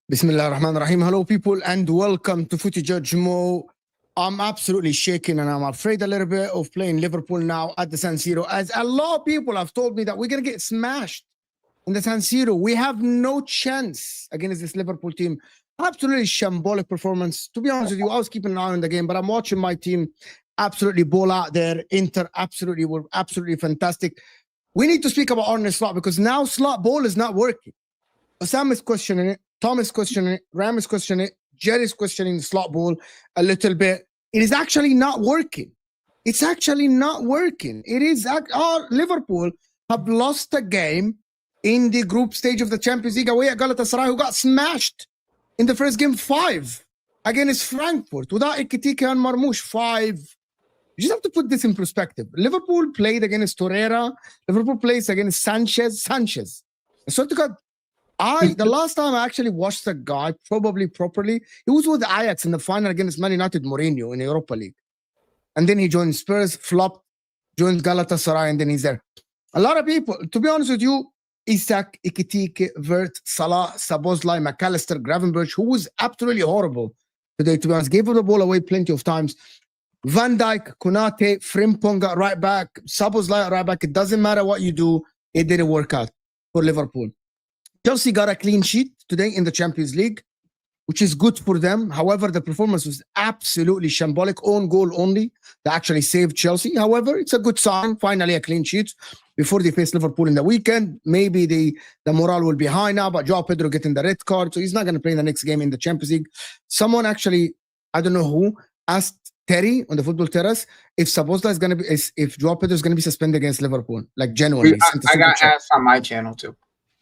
Bismillah ar-Rahman ar-Rahim. Hello, people, and welcome to Footy Judge Mo. I'm absolutely shaking, and I'm afraid a little bit of playing Liverpool now at the San Siro, as a lot of people have told me that we're going to get smashed in the San Siro. We have no chance against this Liverpool team. Absolutely shambolic performance. To be honest with you, I was keeping an eye on the game, but I'm watching my team absolutely ball out there. Inter were absolutely fantastic. We need to speak about Arne Slot, because now Slot ball is not working. Osam is questioning it. Tom is questioning it. Ram is questioning it. Jerry's questioning the slot ball a little bit. It is actually not working. It's actually not working. It is. Liverpool have lost a game in the group stage of the Champions League away at Galatasaray, who got smashed in the first game 5 against Frankfurt without Ekitike and Marmoush. 5. You just have to put this in perspective. Liverpool played against Torreira. Liverpool plays against Sanchez. So to God, the last time I actually watched the guy probably properly, it was with Ajax in the final against Man United, Mourinho in the Europa League. And then he joined Spurs, flopped, joined Galatasaray, and then he's there. A lot of people, to be honest with you, Isak, Ekitike, Wirtz, Salah, Szoboszlai, McAllister, Gravenberch, who was absolutely horrible today, to be honest, gave the ball away plenty of times. Van Dijk, Konate, Frimpong at right back, Szoboszlai at right back. It doesn't matter what you do, it didn't work out for Liverpool. Chelsea got a clean sheet today in the Champions League, which is good for them. However, the performance was absolutely shambolic. Own goal only. They actually saved Chelsea. However, it's a good sign. Finally, a clean sheet before they face Liverpool in the weekend. Maybe the morale will be high now, but Joao Pedro getting the red card, so he's not going to play in the next game in the Champions League. Someone actually, I don't know who, asked Terry on the football terrace if Szoboszlai is going to be, if Joao Pedro is going to be suspended against Liverpool. Like, genuinely. I got asked on my channel too.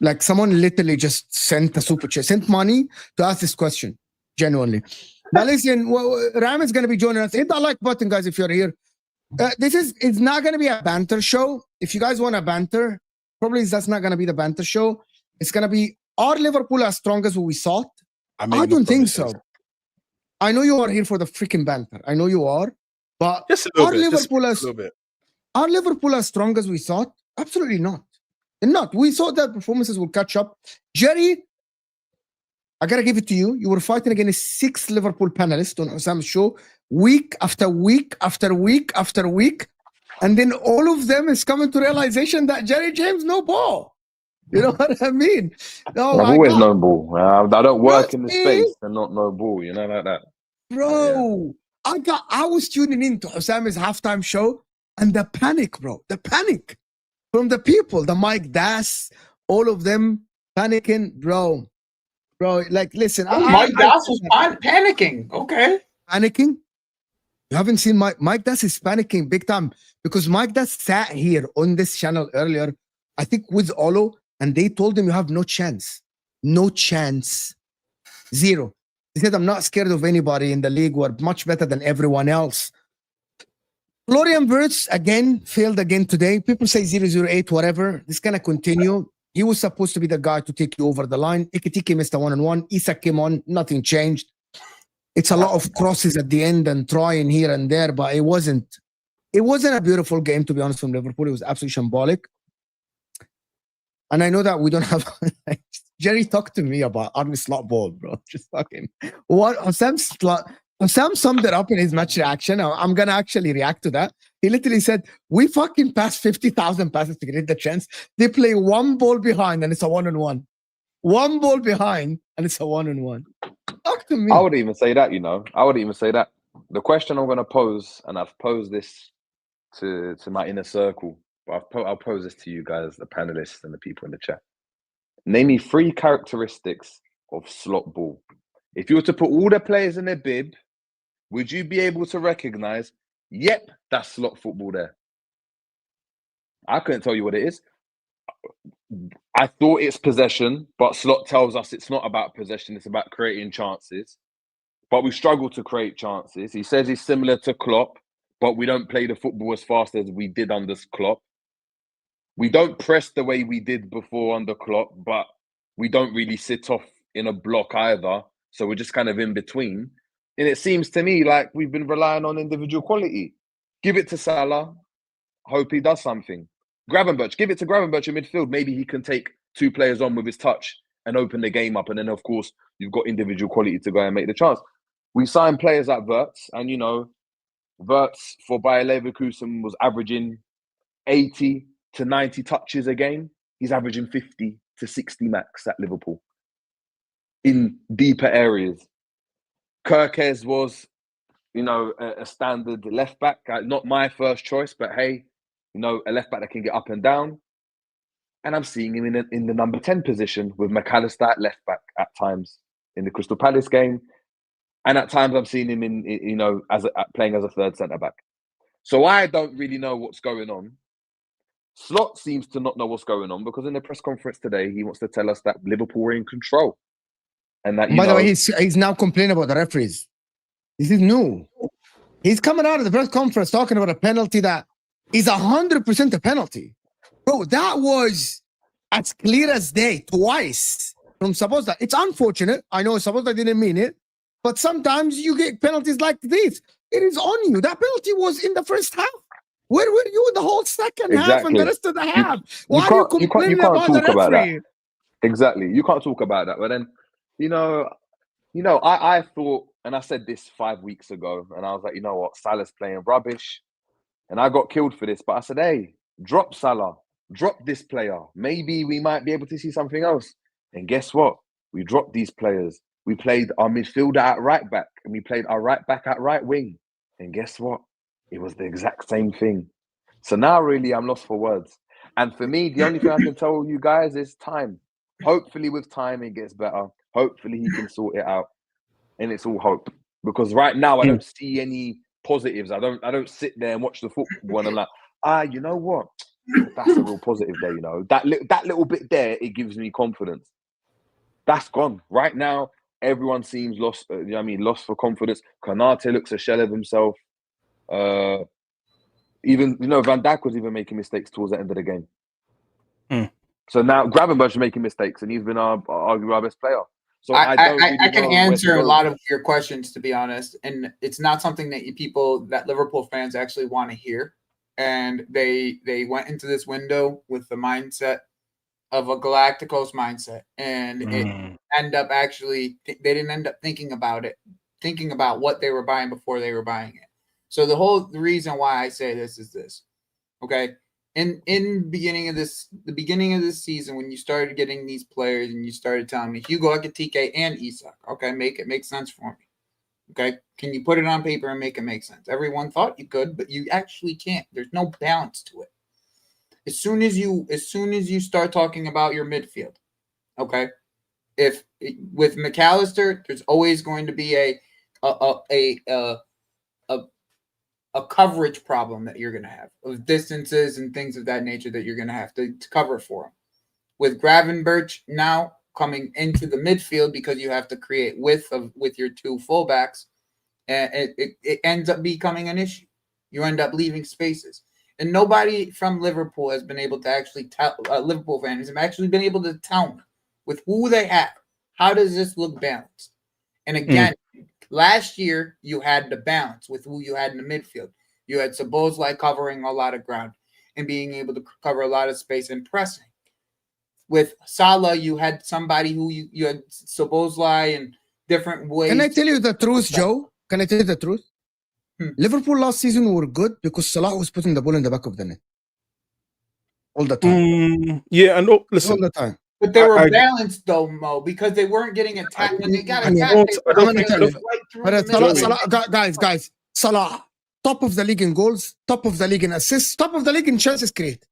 Like, someone literally just sent a super chat, sent money to ask this question, genuinely. But listen, Ram is going to be joining us. Hit that like button, guys, if you're here. It's not going to be a banter show. If you guys want a banter, probably that's not going to be the banter show. It's going to be, are Liverpool as strong as we thought? I don't think so. I know you are here for the freaking banter. I know you are. But are Liverpool as strong as we thought? Absolutely not. And not. We thought that performances will catch up. Jerry, I got to give it to you. You were fighting against 6 Liverpool panelists on Osam's show, week after week after week after week. And then all of them is coming to realization that Jerry James, no ball. You know what I mean? No, I've always known ball. I don't work in the space and not know ball, you know, like that. Bro, yeah. I was tuning into Osam's halftime show, and the panic, bro. The panic. From the people, the Mike Das, all of them panicking, bro. Like, listen. Mike Das was panicking. Okay. Panicking. You haven't seen Mike Dass is panicking big time because Mike Dass sat here on this channel earlier, I think with Olo, and they told him you have no chance. No chance. Zero. He said, I'm not scared of anybody in the league. We're much better than everyone else. Florian Wirtz, again, failed again today. People say 008, whatever. This is going to continue. He was supposed to be the guy to take you over the line. Ikitike missed a one-on-one. Isak came on. Nothing changed. It's a lot of crosses at the end and trying here and there, but it wasn't a beautiful game, to be honest, from Liverpool. It was absolutely shambolic. And I know that we don't have Jerry talked to me about Arne Slot ball, bro. Just fucking what Sam summed it up in his match reaction. I'm gonna actually react to that. He literally said, we fucking pass 50,000 passes to get the chance. They play one ball behind and it's a one-on-one. One ball behind and it's a one-on-one. Talk to me. I wouldn't even say that, you know. I wouldn't even say that. The question I'm going to pose, and I've posed this to my inner circle, but I'll pose this to you guys, the panelists and the people in the chat. Name me 3 characteristics of slot ball. If you were to put all the players in their bib, would you be able to recognize, yep, that's slot football there? I couldn't tell you what it is. I thought it's possession, but Slot tells us it's not about possession, it's about creating chances. But we struggle to create chances. He says he's similar to Klopp, but we don't play the football as fast as we did under Klopp. We don't press the way we did before under Klopp, but we don't really sit off in a block either. So we're just kind of in between. And it seems to me like we've been relying on individual quality. Give it to Salah. Hope he does something. Gravenberch, give it to Gravenberch in midfield. Maybe he can take 2 players on with his touch and open the game up. And then, of course, you've got individual quality to go and make the chance. We signed players like Wirtz, and, you know, Wirtz for Bayer Leverkusen was averaging 80 to 90 touches a game. He's averaging 50 to 60 max at Liverpool in deeper areas. Kirkes was, you know, a standard left back. Not my first choice, but hey, you know, a left back that can get up and down. And I'm seeing him in the number 10 position with McAllister at left back at times in the Crystal Palace game. And at times I'm seeing him in, you know, playing as a third centre back. So I don't really know what's going on. Slot seems to not know what's going on because in the press conference today, he wants to tell us that Liverpool were in control. And that, by the way, he's now complaining about the referees. This is new. He's coming out of the press conference talking about a penalty that is 100% a penalty. Bro, that was as clear as day, twice from Sabozda. It's unfortunate. I know Sabozda didn't mean it, but sometimes you get penalties like this. It is on you. That penalty was in the first half. Where were you in the whole second half and the rest of the half? Why are you complaining about the referee? Exactly. You can't talk about that. But then, you know, I thought, and I said this 5 weeks ago, and I was like, you know what, Salah's playing rubbish. And I got killed for this. But I said, hey, drop Salah. Drop this player. Maybe we might be able to see something else. And guess what? We dropped these players. We played our midfielder at right back, and we played our right back at right wing. And guess what? It was the exact same thing. So now, really, I'm lost for words. And for me, the only thing I can tell you guys is time. Hopefully, with time, it gets better. Hopefully, he can sort it out. And it's all hope. Because right now, I don't see any positives. I don't sit there and watch the football and I'm like, you know what? That's a real positive there, you know. That little bit there, it gives me confidence. That's gone. Right now, everyone seems lost. You know what I mean? Lost for confidence. Konate looks a shell of himself. Even, you know, Van Dijk was even making mistakes towards the end of the game. So now Gravenberch is making mistakes, and he's been arguably our best player. So I can answer a lot of your questions, to be honest, and it's not something that Liverpool fans actually want to hear. And they went into this window with the mindset of a Galacticos mindset, and it ended up they didn't end up thinking about what they were buying before they were buying it. So the reason why I say this is this, okay? In the beginning of this season, when you started getting these players and you started telling me Hugo Ekitike and Isak, okay, make it make sense for me. Okay, can you put it on paper and make it make sense? Everyone thought you could, but you actually can't. There's no balance to it. As soon as you start talking about your midfield, okay, with McAllister, there's always going to be a coverage problem that you're going to have of distances and things of that nature that you're going to have to cover for him. With Gravenberch now coming into the midfield because you have to create width with your two fullbacks, and it ends up becoming an issue. You end up leaving spaces. And nobody from Liverpool has been able to actually tell, Liverpool fans have actually been able to tell me with who they have, how does this look balanced? And again, last year, you had the balance with who you had in the midfield. You had Szoboszlai covering a lot of ground and being able to cover a lot of space and pressing. With Salah, you had somebody who you had Szoboszlai in different ways. Can I tell you the truth, Joe? Can I tell you the truth? Liverpool last season were good because Salah was putting the ball in the back of the net. All the time. Yeah, and listen. All the time. But they were balanced though, Mo, because they weren't getting attacked. When they got attacked, guys, Salah, top of the league in goals, top of the league in assists, top of the league in chances created.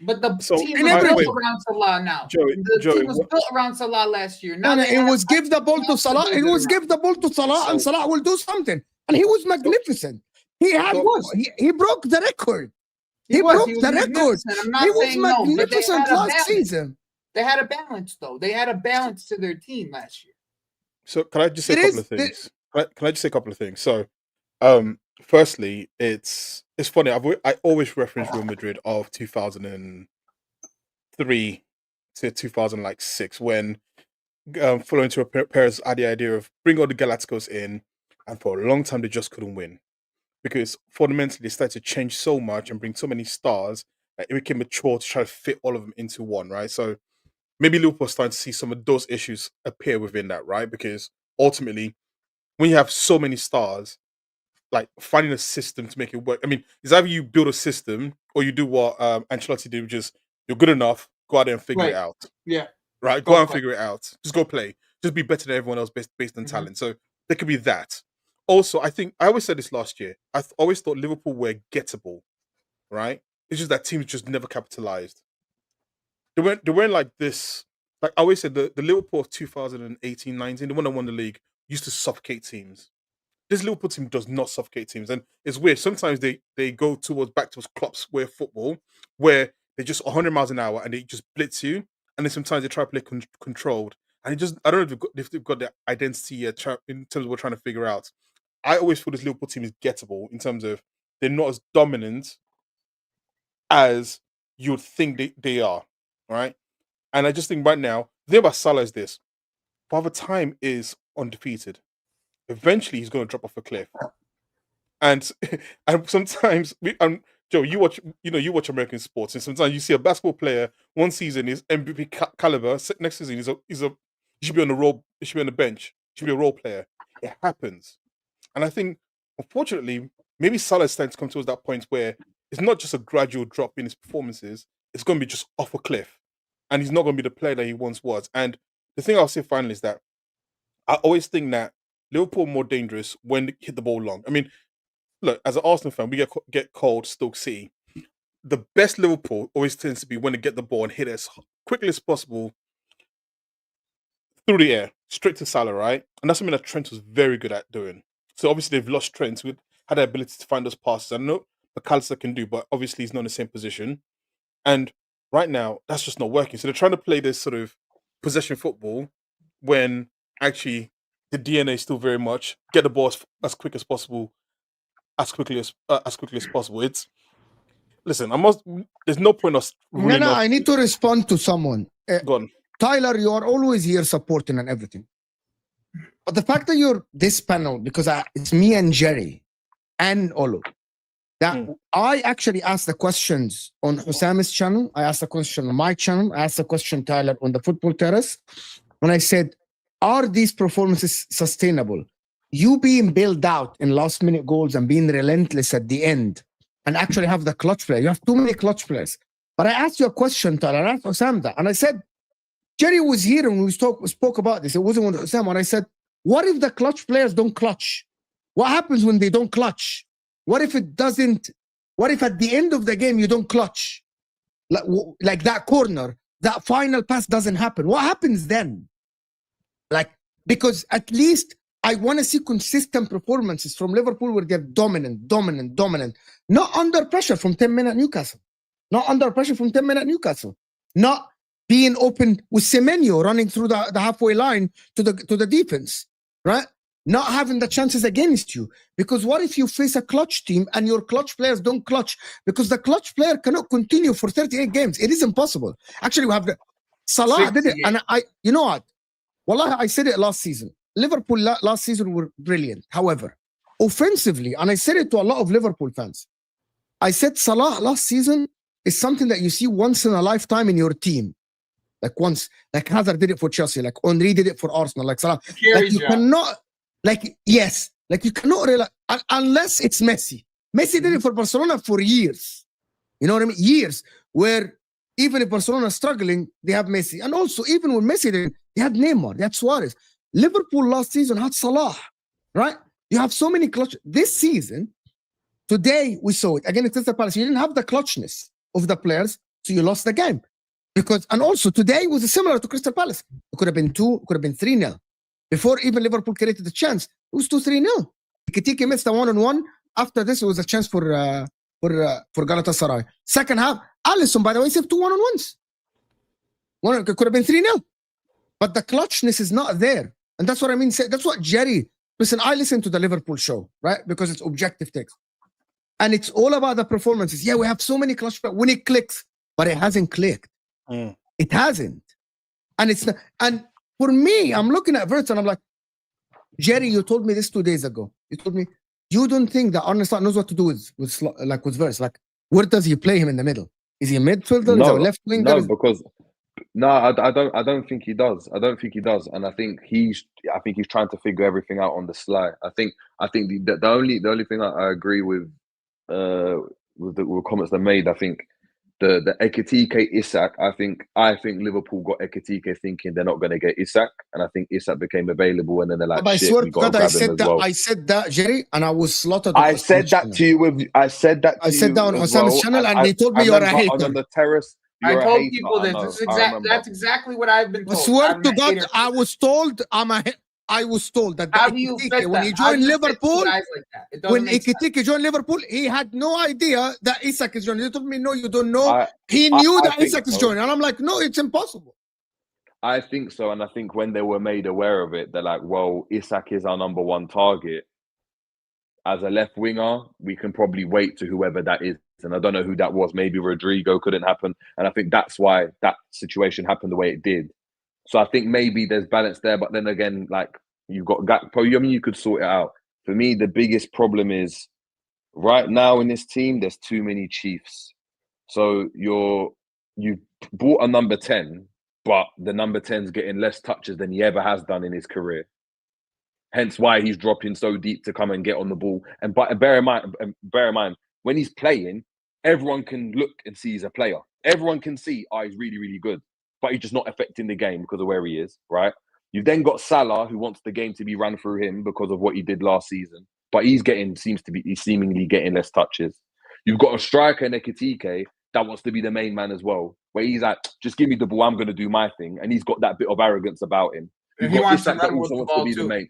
But the team was built around Salah now. The team was built around Salah last year. Now it was give the ball to Salah. It was give the ball to Salah, and Salah will do something. And he was magnificent. He broke the record. He broke the record. He was magnificent last season. They had a balance, though. They had a balance to their team last year. So can I just say a couple of things? Can I just say a couple of things? So, firstly, it's funny. I always reference Real Madrid of 2003 to 2006 when Florentino Perez had the idea of bring all the Galacticos in, and for a long time they just couldn't win because fundamentally they started to change so much and bring so many stars that it became a chore to try to fit all of them into one, right? So maybe Liverpool are starting to see some of those issues appear within that, right? Because ultimately, when you have so many stars, like finding a system to make it work. I mean, it's either you build a system or you do what Ancelotti did, which is you're good enough, go out there and figure it out. Yeah. Right? Go out and figure it out. Just go play. Just be better than everyone else based on talent. So there could be that. Also, I always said this last year. I always thought Liverpool were gettable, right? It's just that teams just never capitalized. They weren't like this. Like I always said, the Liverpool of 2018-19, the one that won the league, used to suffocate teams. This Liverpool team does not suffocate teams. And it's weird. Sometimes they go back towards Klopp's way of football, where they're just 100 miles an hour and they just blitz you. And then sometimes they try to play controlled. And I don't know if they've got their identity in terms of what we're trying to figure out. I always feel this Liverpool team is gettable in terms of they're not as dominant as you would think they are, right? And I just think right now, the thing about Salah is this. Father Time is undefeated. Eventually, he's going to drop off a cliff. And sometimes, Joe, you watch American sports, and sometimes you see a basketball player one season is MVP caliber, next season he should be on the role, he should be on the bench, he should be a role player. It happens. And I think, unfortunately, maybe Salah is starting to come towards that point where it's not just a gradual drop in his performances, it's going to be just off a cliff. And he's not going to be the player that he once was. And the thing I'll say finally is that I always think that Liverpool are more dangerous when they hit the ball long. I mean, look, as an Arsenal fan, we get called Stoke City. The best Liverpool always tends to be when they get the ball and hit it as quickly as possible through the air, straight to Salah, right? And that's something that Trent was very good at doing. So obviously they've lost Trent, who had the ability to find those passes. I know McAllister can do, but obviously he's not in the same position. And right now, that's just not working. So they're trying to play this sort of possession football when actually the DNA is still very much get the ball as quick as possible, as quickly as possible. There's no point us. I need to respond to someone. Go on. Tyler, you are always here supporting and everything. But the fact that you're this panel, because it's me and Jerry and Olu, that I actually asked the questions on Hussama's channel. I asked the question on my channel. I asked the question, Tyler, on the Football Terrace. When I said, are these performances sustainable? You being bailed out in last-minute goals and being relentless at the end and actually have the clutch player. You have too many clutch players. But I asked you a question, Tyler. I asked Hussam that. And I said, Jerry was here and we spoke about this. It wasn't with Hussam. And I said, what if the clutch players don't clutch? What happens when they don't clutch? What if it doesn't? What if at the end of the game you don't clutch? Like that corner, that final pass doesn't happen. What happens then? Because at least I want to see consistent performances from Liverpool where they're dominant. Not under pressure from 10-minute Newcastle. Not being open with Semenyo running through the halfway line to the defense, right? Not having the chances against you. Because what if you face a clutch team and your clutch players don't clutch? Because the clutch player cannot continue for 38 games. It is impossible. Actually, we have Salah did it. And you know what? Wallahi, I said it last season. Liverpool last season were brilliant. However, offensively, and I said it to a lot of Liverpool fans, I said Salah last season is something that you see once in a lifetime in your team. Like once, like Hazard did it for Chelsea, like Henry did it for Arsenal, like Salah. Like you cannot, you cannot rely, unless it's Messi. Messi did it for Barcelona for years. You know what I mean? Years, where even if Barcelona is struggling, they have Messi. And also, even when Messi did, they had Neymar, they had Suarez. Liverpool last season had Salah, right? You have so many clutch. This season, today we saw it. Again, it's Crystal Palace. You didn't have the clutchness of the players, so you lost the game. And also today was similar to Crystal Palace. It could have been 2, it could have been 3-0. Before even Liverpool created the chance, it was 2-3-0. Ketike missed a 1-on-1. After this, it was a chance for Galatasaray. Second half, Alisson, by the way, saved 2 1-on-1s. It could have been 3-0. But the clutchness is not there. And that's what I mean. That's what Jerry, listen, I listen to the Liverpool show, right? Because it's objective text. And it's all about the performances. Yeah, we have so many clutch, when it clicks, but it hasn't clicked. It hasn't. And it's not, and for me, I'm looking at Wirtz and I'm like, Jerry, you told me this 2 days ago. You told me, you don't think that Arne Slot knows what to do with Wirtz. Like, where does he play him in the middle? Is he a midfielder? No, is he a left winger? No, because I don't think he does. And I think he's trying to figure everything out on the sly. I think the only thing I agree with the comments they made, I think the Ekitike Isak, I think Liverpool got Ekitike thinking they're not going to get Isak, and I think Isak became available, and then they're like, I shit, swear we got to grab him as well. I said that, Jerry, and I was slaughtered. I said that to you. I said that on Sam's channel, and they told me you're a hater. On the terrace. I told people this. That's exactly what I've been told. I swear to God, I was told that how do you fit when he joined Liverpool, like when Ekitike joined Liverpool, he had no idea that Isak is joining. They told me, no, you don't know. He knew that Isak is joining. And I'm like, no, it's impossible. I think so. And I think when they were made aware of it, they're like, well, Isak is our number one target. As a left winger, we can probably wait to whoever that is. And I don't know who that was. Maybe Rodrigo couldn't happen. And I think that's why that situation happened the way it did. So I think maybe there's balance there. But then again, like, you've got Gakpo. I mean, you could sort it out. For me, the biggest problem is right now in this team, there's too many Chiefs. So you've bought a number 10, but the number 10's getting less touches than he ever has done in his career. Hence why he's dropping so deep to come and get on the ball. And bear in mind, when he's playing, everyone can look and see he's a player. Everyone can see, he's really, really good. But he's just not affecting the game because of where he is, right? You've then got Salah, who wants the game to be run through him because of what he did last season. But he's seemingly getting less touches. You've got a striker, Ekitike, that wants to be the main man as well. Where he's like, just give me the ball, I'm going to do my thing. And he's got that bit of arrogance about him. You've got Isak that also wants to be the main.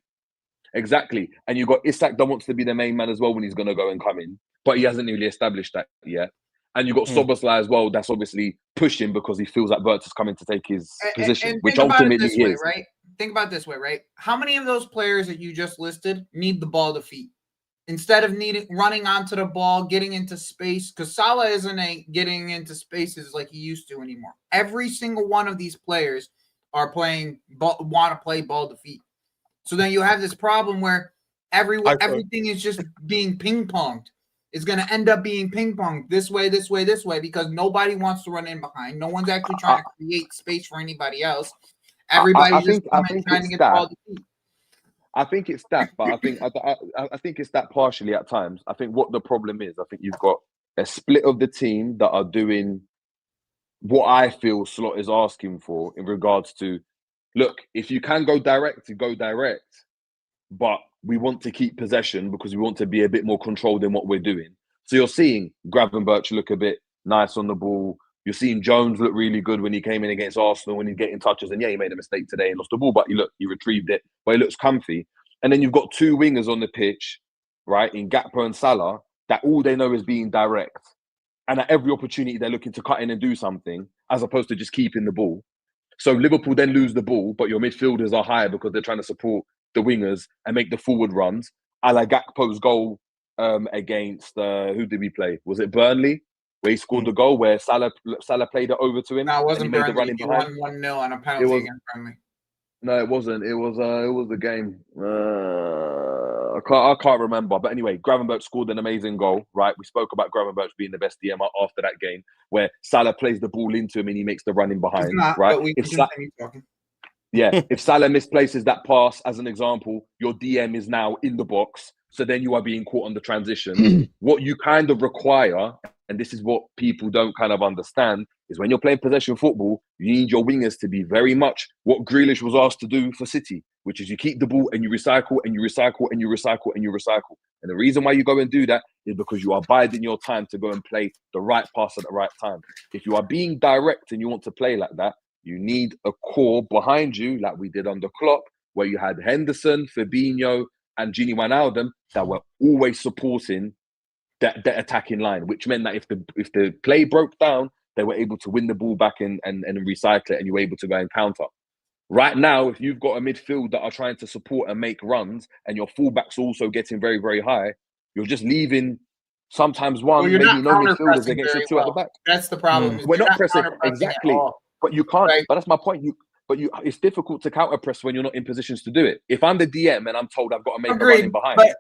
Exactly. And you've got Isak that wants to be the main man as well when he's going to go and come in. But he hasn't really established that yet. And you've got Szoboszlai as well that's obviously pushing because he feels like Wirtz is coming to take his position, which ultimately is. Way, right? Think about it this way, right? How many of those players that you just listed need the ball to feet? Instead of running onto the ball, getting into space, because Salah isn't getting into spaces like he used to anymore. Every single one of these players want to play ball to feet. So then you have this problem where everything is just being ping-ponged. It's going to end up being ping-ponged this way, this way, this way, because nobody wants to run in behind. No one's actually trying to create space for anybody else. Everybody's just trying to get the ball to feet. I think it's that, but I think it's that partially at times. I think what the problem is, I think you've got a split of the team that are doing what I feel Slot is asking for in regards to, look, if you can go direct, but we want to keep possession because we want to be a bit more controlled in what we're doing. So you're seeing Gravenberch look a bit nice on the ball. You're seeing Jones look really good when he came in against Arsenal, when he's getting touches. And yeah, he made a mistake today and lost the ball, but he retrieved it. But he looks comfy. and then you've got two wingers on the pitch, right, in Gakpo and Salah, that all they know is being direct. And at every opportunity, they're looking to cut in and do something, as opposed to just keeping the ball. So Liverpool then lose the ball, but your midfielders are higher because they're trying to support the wingers and make the forward runs. A la Gakpo's goal against, who did we play? Was it Burnley? Where he scored the goal, where Salah played it over to him. No, it wasn't and he made Burnley. the running He behind. won 1-0 on a penalty against Burnley. No, it wasn't. It was the game. I can't remember. But anyway, Gravenberch scored an amazing goal, right? We spoke about Gravenberch being the best DM after that game, where Salah plays the ball into him and he makes the running behind, He's not, right? but we continue talking. Yeah, if Salah misplaces that pass, as an example, your DM is now in the box. So then you are being caught on the transition. What you kind of require, and this is what people don't kind of understand, is when you're playing possession football, you need your wingers to be very much what Grealish was asked to do for City, which is you keep the ball and you recycle and you recycle and you recycle and you recycle. And the reason why you go and do that is because you are biding your time to go and play the right pass at the right time. If you are being direct and you want to play like that, you need a core behind you, like we did under Klopp, where you had Henderson, Fabinho, and Gini Wijnaldum that were always supporting that attacking line, which meant that if the play broke down, they were able to win the ball back and recycle it, and you were able to go and counter. Right now, if you've got a midfield that are trying to support and make runs, and your fullbacks also getting very, very high, you're just leaving sometimes one, maybe no midfielders against your two at the back. That's the problem. We're not pressing exactly, but you can't. Right. But that's my point. It's difficult to counter press when you're not in positions to do it. If I'm the DM and I'm told I've got to make a running behind, but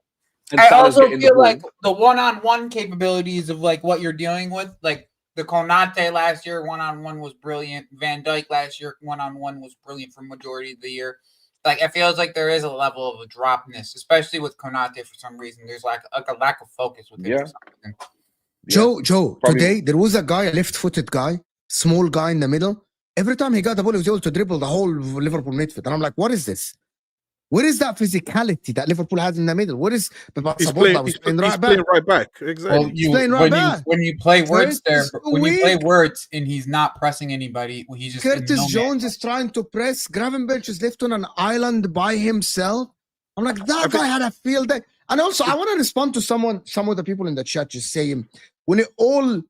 I also feel like the one-on-one capabilities of like what you're dealing with, like the Konate last year one-on-one was brilliant. Van Dijk last year one-on-one was brilliant for majority of the year. Like it feels like there is a level of a dropness, especially with Konate for some reason. There's like a lack of focus with him. Yeah. Joe, today there was a guy, a left-footed guy, small guy in the middle. Every time he got the ball, he was able to dribble the whole Liverpool midfield. And I'm like, what is this? Where is that physicality that Liverpool has in the middle? What is he's playing right back. Exactly. Well, when you play Wirtz there, when you play Wirtz and he's not pressing anybody, he's just Curtis Jones is trying to press. Gravenberch is left on an island by himself. I'm like, that guy had a field day. And also, I want to respond to some of the people in the chat just saying, when it all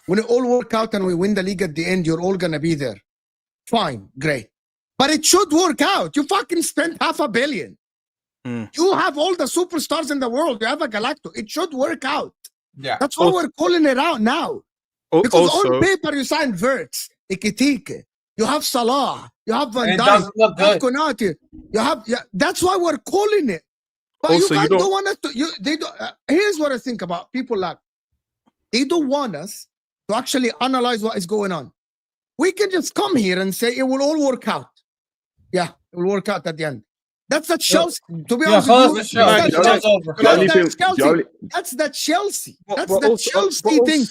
work out and we win the league at the end, you're all gonna be there. Fine, great. But it should work out. You fucking spent $500 million. You have all the superstars in the world. You have a Galacto. It should work out. Yeah. That's why we're calling it out now. Because on paper, you signed Wirtz, Ekitike. You have Salah. You have Van Dijk. You have Konate. That's why we're calling it. But also, you guys don't want us to. Here's what I think about people like, they don't want us to actually analyze what is going on. We can just come here and say it will all work out. Yeah, it will work out at the end. That's the Chelsea. To be honest, that's the Chelsea. That's the Chelsea thing.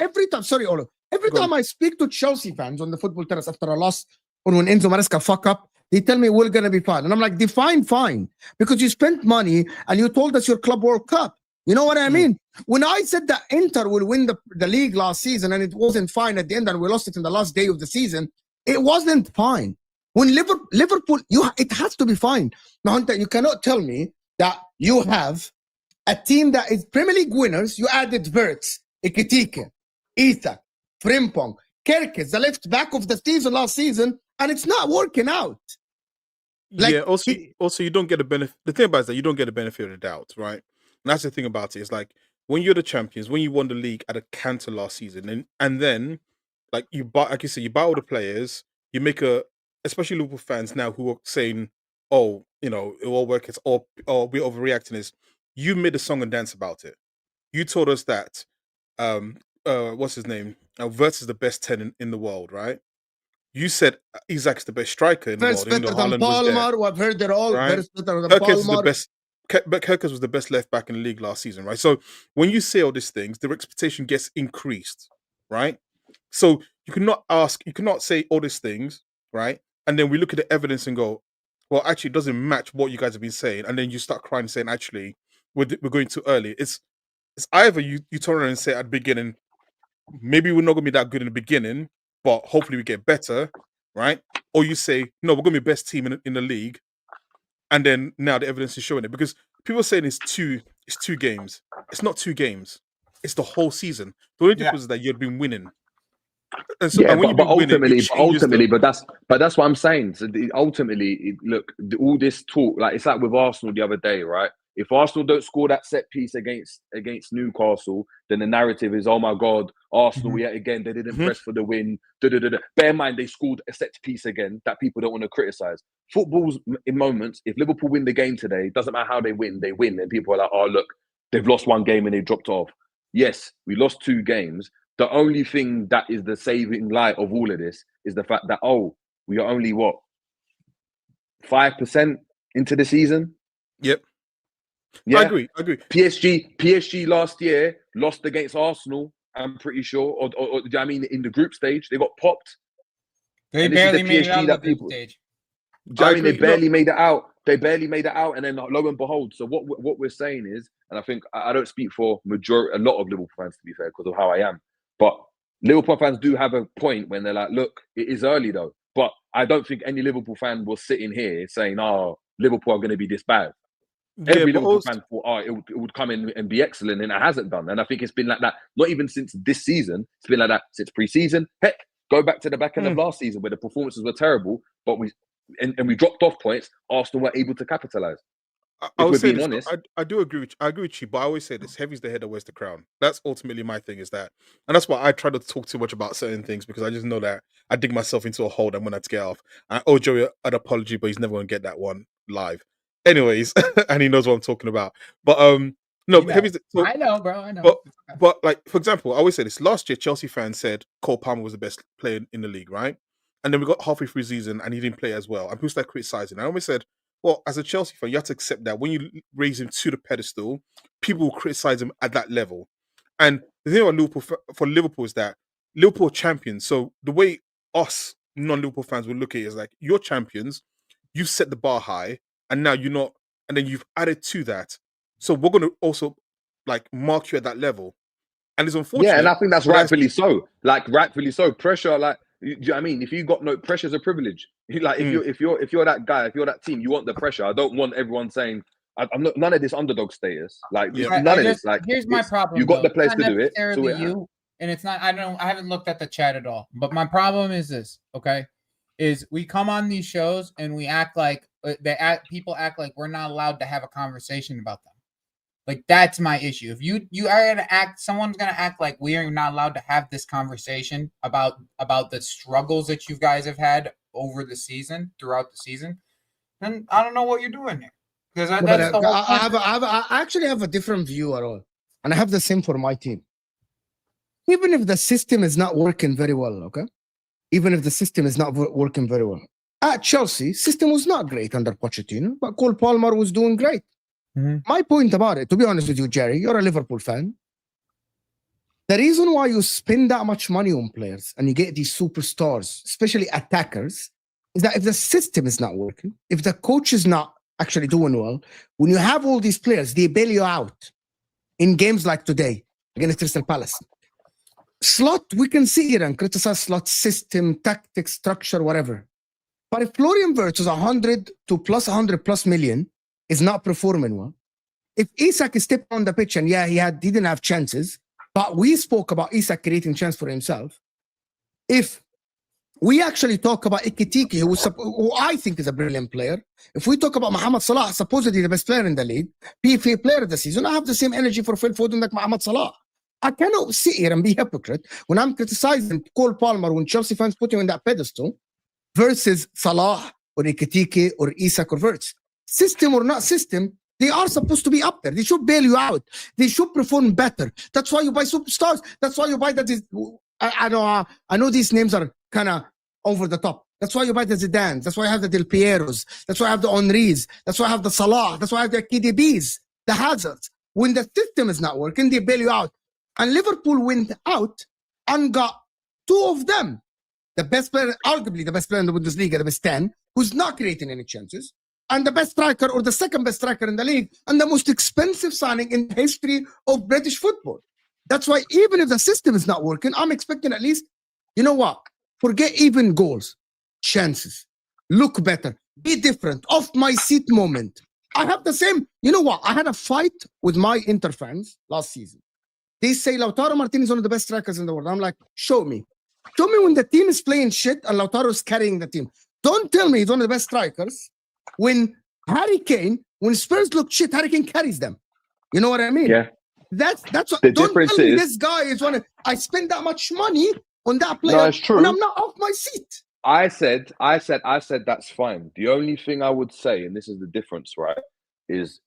Every time, sorry, Olo. Every time I speak to Chelsea fans on the football terrace after a loss, or when Enzo Maresca fuck up, they tell me we're gonna be fine, and I'm like, define fine, because you spent money and you told us your Club World Cup. You know what I mean? When I said that Inter will win the league last season and it wasn't fine at the end and we lost it in the last day of the season, it wasn't fine. When Liverpool, it has to be fine. Now, Hunter, you cannot tell me that you have a team that is Premier League winners. You added Wirtz, Ekitike, Isak, Frimpong, Kerkez, the left back of the season last season, and it's not working out. Like, also you don't get the benefit. The thing about it is that you don't get the benefit of the doubt, right? And that's the thing about it. It's like when you're the champions, when you won the league at a canter last season, and then like you buy all the players, you make especially Liverpool fans now who are saying, oh, it all works, or we're overreacting, is you made a song and dance about it. You told us that what's his name? Wirtz is the best 10 in the world, right? You said Isak's the best striker in the world. Better than Palmer. I've heard it all. Right? Better than Palmer. But Kerkez was the best left back in the league last season, right? So when you say all these things, the expectation gets increased, right? So you cannot say all these things, right? And then we look at the evidence and go, well, actually, it doesn't match what you guys have been saying. And then you start crying, saying, actually, we're going too early. It's either you turn around and say at the beginning, maybe we're not going to be that good in the beginning, but hopefully we get better, right? Or you say, no, we're going to be best team in the league. and then now the evidence is showing it. Because people are saying it's two games. It's not 2 games. It's the whole season. The only difference is that you've been winning. And so, Yeah, and when but you've been winning, it ultimately, changes but that's what I'm saying. So ultimately, look, all this talk, like it's like with Arsenal the other day, right? If Arsenal don't score that set piece against Newcastle, then the narrative is, oh my God, Arsenal yet again, they didn't press for the win. Bear in mind, they scored a set piece again that people don't want to criticize. Football's in moments. If Liverpool win the game today, doesn't matter how they win, and people are like, oh look, they've lost 1 game and they dropped off. Yes, we lost 2 games. The only thing that is the saving light of all of this is the fact that, we are only, 5% into the season? Yep. Yeah. I agree. PSG last year lost against Arsenal, I'm pretty sure. Or I mean, in the group stage, they got popped. They barely made it out of the group stage. I mean, they barely made it out. They barely made it out, and then lo and behold. So what we're saying is, and I think I don't speak for a lot of Liverpool fans, to be fair, because of how I am. But Liverpool fans do have a point when they're like, look, it is early though. But I don't think any Liverpool fan was sitting here saying, Liverpool are going to be this bad. Every Liverpool fan thought, it would come in and be excellent, and it hasn't done. And I think it's been like that, not even since this season. It's been like that since pre-season. Heck, go back to the back end of last season where the performances were terrible, but we dropped off points. Arsenal were able to capitalize. I would say this, I do agree with you. I agree with you, but I always say this: heavy's the head that wears the crown. That's ultimately my thing. Is that, and that's why I try to talk too much about certain things, because I just know that I dig myself into a hole that I'm gonna have to get off. I owe Joey an apology, but he's never gonna get that one live. Anyways, and he knows what I'm talking about. But no, heavy's. I know, bro. I know. But like, for example, I always say this: last year, Chelsea fans said Cole Palmer was the best player in the league, right? And then we got halfway through the season and he didn't play as well. And people started criticizing. I always said, well, as a Chelsea fan, you have to accept that when you raise him to the pedestal, people will criticize him at that level. And the thing about Liverpool, for Liverpool, is that Liverpool are champions. So the way us non-Liverpool fans will look at it is like, you're champions, you set the bar high, and now you're not, and then you've added to that. So we're going to also like mark you at that level. And it's unfortunate. Yeah, and I think that's rightfully so. Like rightfully so. Pressure, like, do you know what I mean? If you got no pressure's a privilege. Like if you're that guy, if you're that team, you want the pressure. I don't want everyone saying I'm not none of this underdog status. Like none of this. Like here's my problem. You got the place to do it. So you, and it's not. I haven't looked at the chat at all. But my problem is this. Okay, is we come on these shows and we act like people act like we're not allowed to have a conversation about them. Like that's my issue. If you are gonna act, someone's gonna act like we are not allowed to have this conversation about the struggles that you guys have had over the season, throughout the season, then I don't know what you're doing here. Because I actually have a different view at all, and I have the same for my team. Even if the system is not working very well, okay. Even if the system is not working very well, at Chelsea, system was not great under Pochettino, but Cole Palmer was doing great. My point about it, to be honest with you, Jerry, you're a Liverpool fan. The reason why you spend that much money on players and you get these superstars, especially attackers, is that if the system is not working, if the coach is not actually doing well, when you have all these players, they bail you out in games like today against Crystal Palace. Slot, we can see it and criticize Slot's system, tactics, structure, whatever. But if Florian Wirtz is 100 plus million, is not performing well. If Isak is stepping on the pitch and he didn't have chances, but we spoke about Isak creating chance for himself. If we actually talk about Ekitike, who I think is a brilliant player, if we talk about Mohamed Salah, supposedly the best player in the league, PFA player of the season, I have the same energy for Phil Foden like Mohamed Salah. I cannot sit here and be hypocrite when I'm criticizing Cole Palmer when Chelsea fans put him in that pedestal versus Salah or Ekitike or Isak or Wirtz. System or not system, they are supposed to be up there. They should bail you out. They should perform better. That's why you buy superstars. That's why you buy that. I know these names are kind of over the top. That's why you buy the Zidane. That's why I have the Del Pieros. That's why I have the Henrys. That's why I have the Salah. That's why I have the KDBs, the Hazards. When the system is not working, they bail you out. And Liverpool went out and got 2 of them. The best player, arguably the best player in the Bundesliga, the best 10, who's not creating any chances. And the best striker or the second best striker in the league and the most expensive signing in the history of British football. That's why even if the system is not working, I'm expecting at least, you know what? Forget even goals, chances. Look better. be different, off my seat moment. I have the same. You know what? I had a fight with my Inter fans last season. They say Lautaro Martinez is one of the best strikers in the world. I'm like, show me. Show me when the team is playing shit and Lautaro is carrying the team. Don't tell me he's one of the best strikers when Harry Kane, when Spurs look shit, Harry Kane carries them. You know what I mean? Yeah. That's what. The Don't difference tell me is this guy is one of. I spend that much money on that player, No, it's true. and I'm not off my seat. I said that's fine. The only thing I would say, and this is the difference, right, is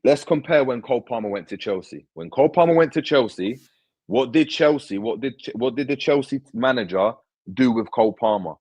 let's compare when Cole Palmer went to Chelsea. When Cole Palmer went to Chelsea, what did the Chelsea manager do with Cole Palmer?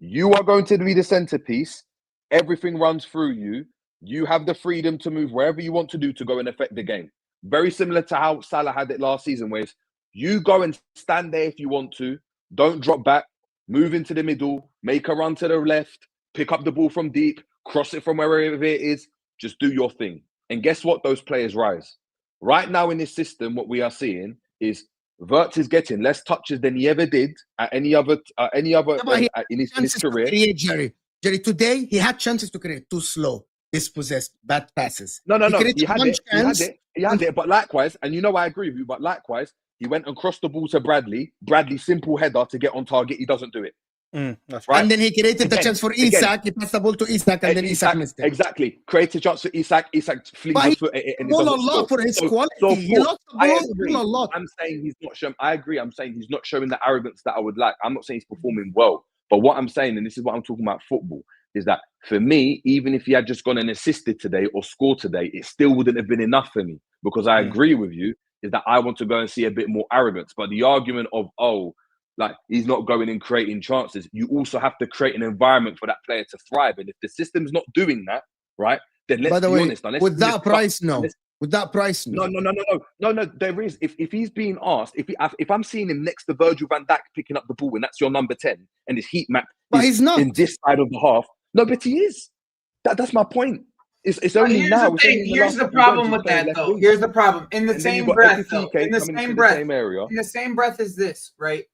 You are going to be the centerpiece. Everything runs through you. You have the freedom to move wherever you want to do to go and affect the game. Very similar to how Salah had it last season, where you go and stand there if you want to. Don't drop back. Move into the middle. Make a run to the left. Pick up the ball from deep. Cross it from wherever it is. Just do your thing. And guess what? Those players rise. Right now in this system, what we are seeing is Wirtz is getting less touches than he ever did at any other in his career. Jerry, today he had chances to create, too slow, dispossessed, bad passes. No. He had it. But likewise, and you know I agree with you, but likewise, he went and crossed the ball to Bradley. Bradley, simple header to get on target. He doesn't do it. That's right. And then he created the chance for Isak. He passed the ball to Isak, and then Isak missed it. Exactly. Created a chance for Isak. Isak flings his foot. He lost a lot for his quality. He lost the ball a lot. I'm saying he's not showing. I agree. I'm saying he's not showing the arrogance that I would like. I'm not saying he's performing well. But what I'm saying, and this is what I'm talking about football, is that for me, even if he had just gone and assisted today or scored today, it still wouldn't have been enough for me. Because I agree with you, is that I want to go and see a bit more arrogance. But the argument of, like he's not going and creating chances, you also have to create an environment for that player to thrive. And if the system's not doing that, right, then let's be honest. With that price, no. With that price, no. There is. If he's being asked, if I'm seeing him next to Virgil van Dijk picking up the ball, and that's your number 10, and his heat map he's not in this side of the half. No, but he is. That's my point. It's only now. Here's the problem with that, though. Here's the problem. In the same breath, as this, right?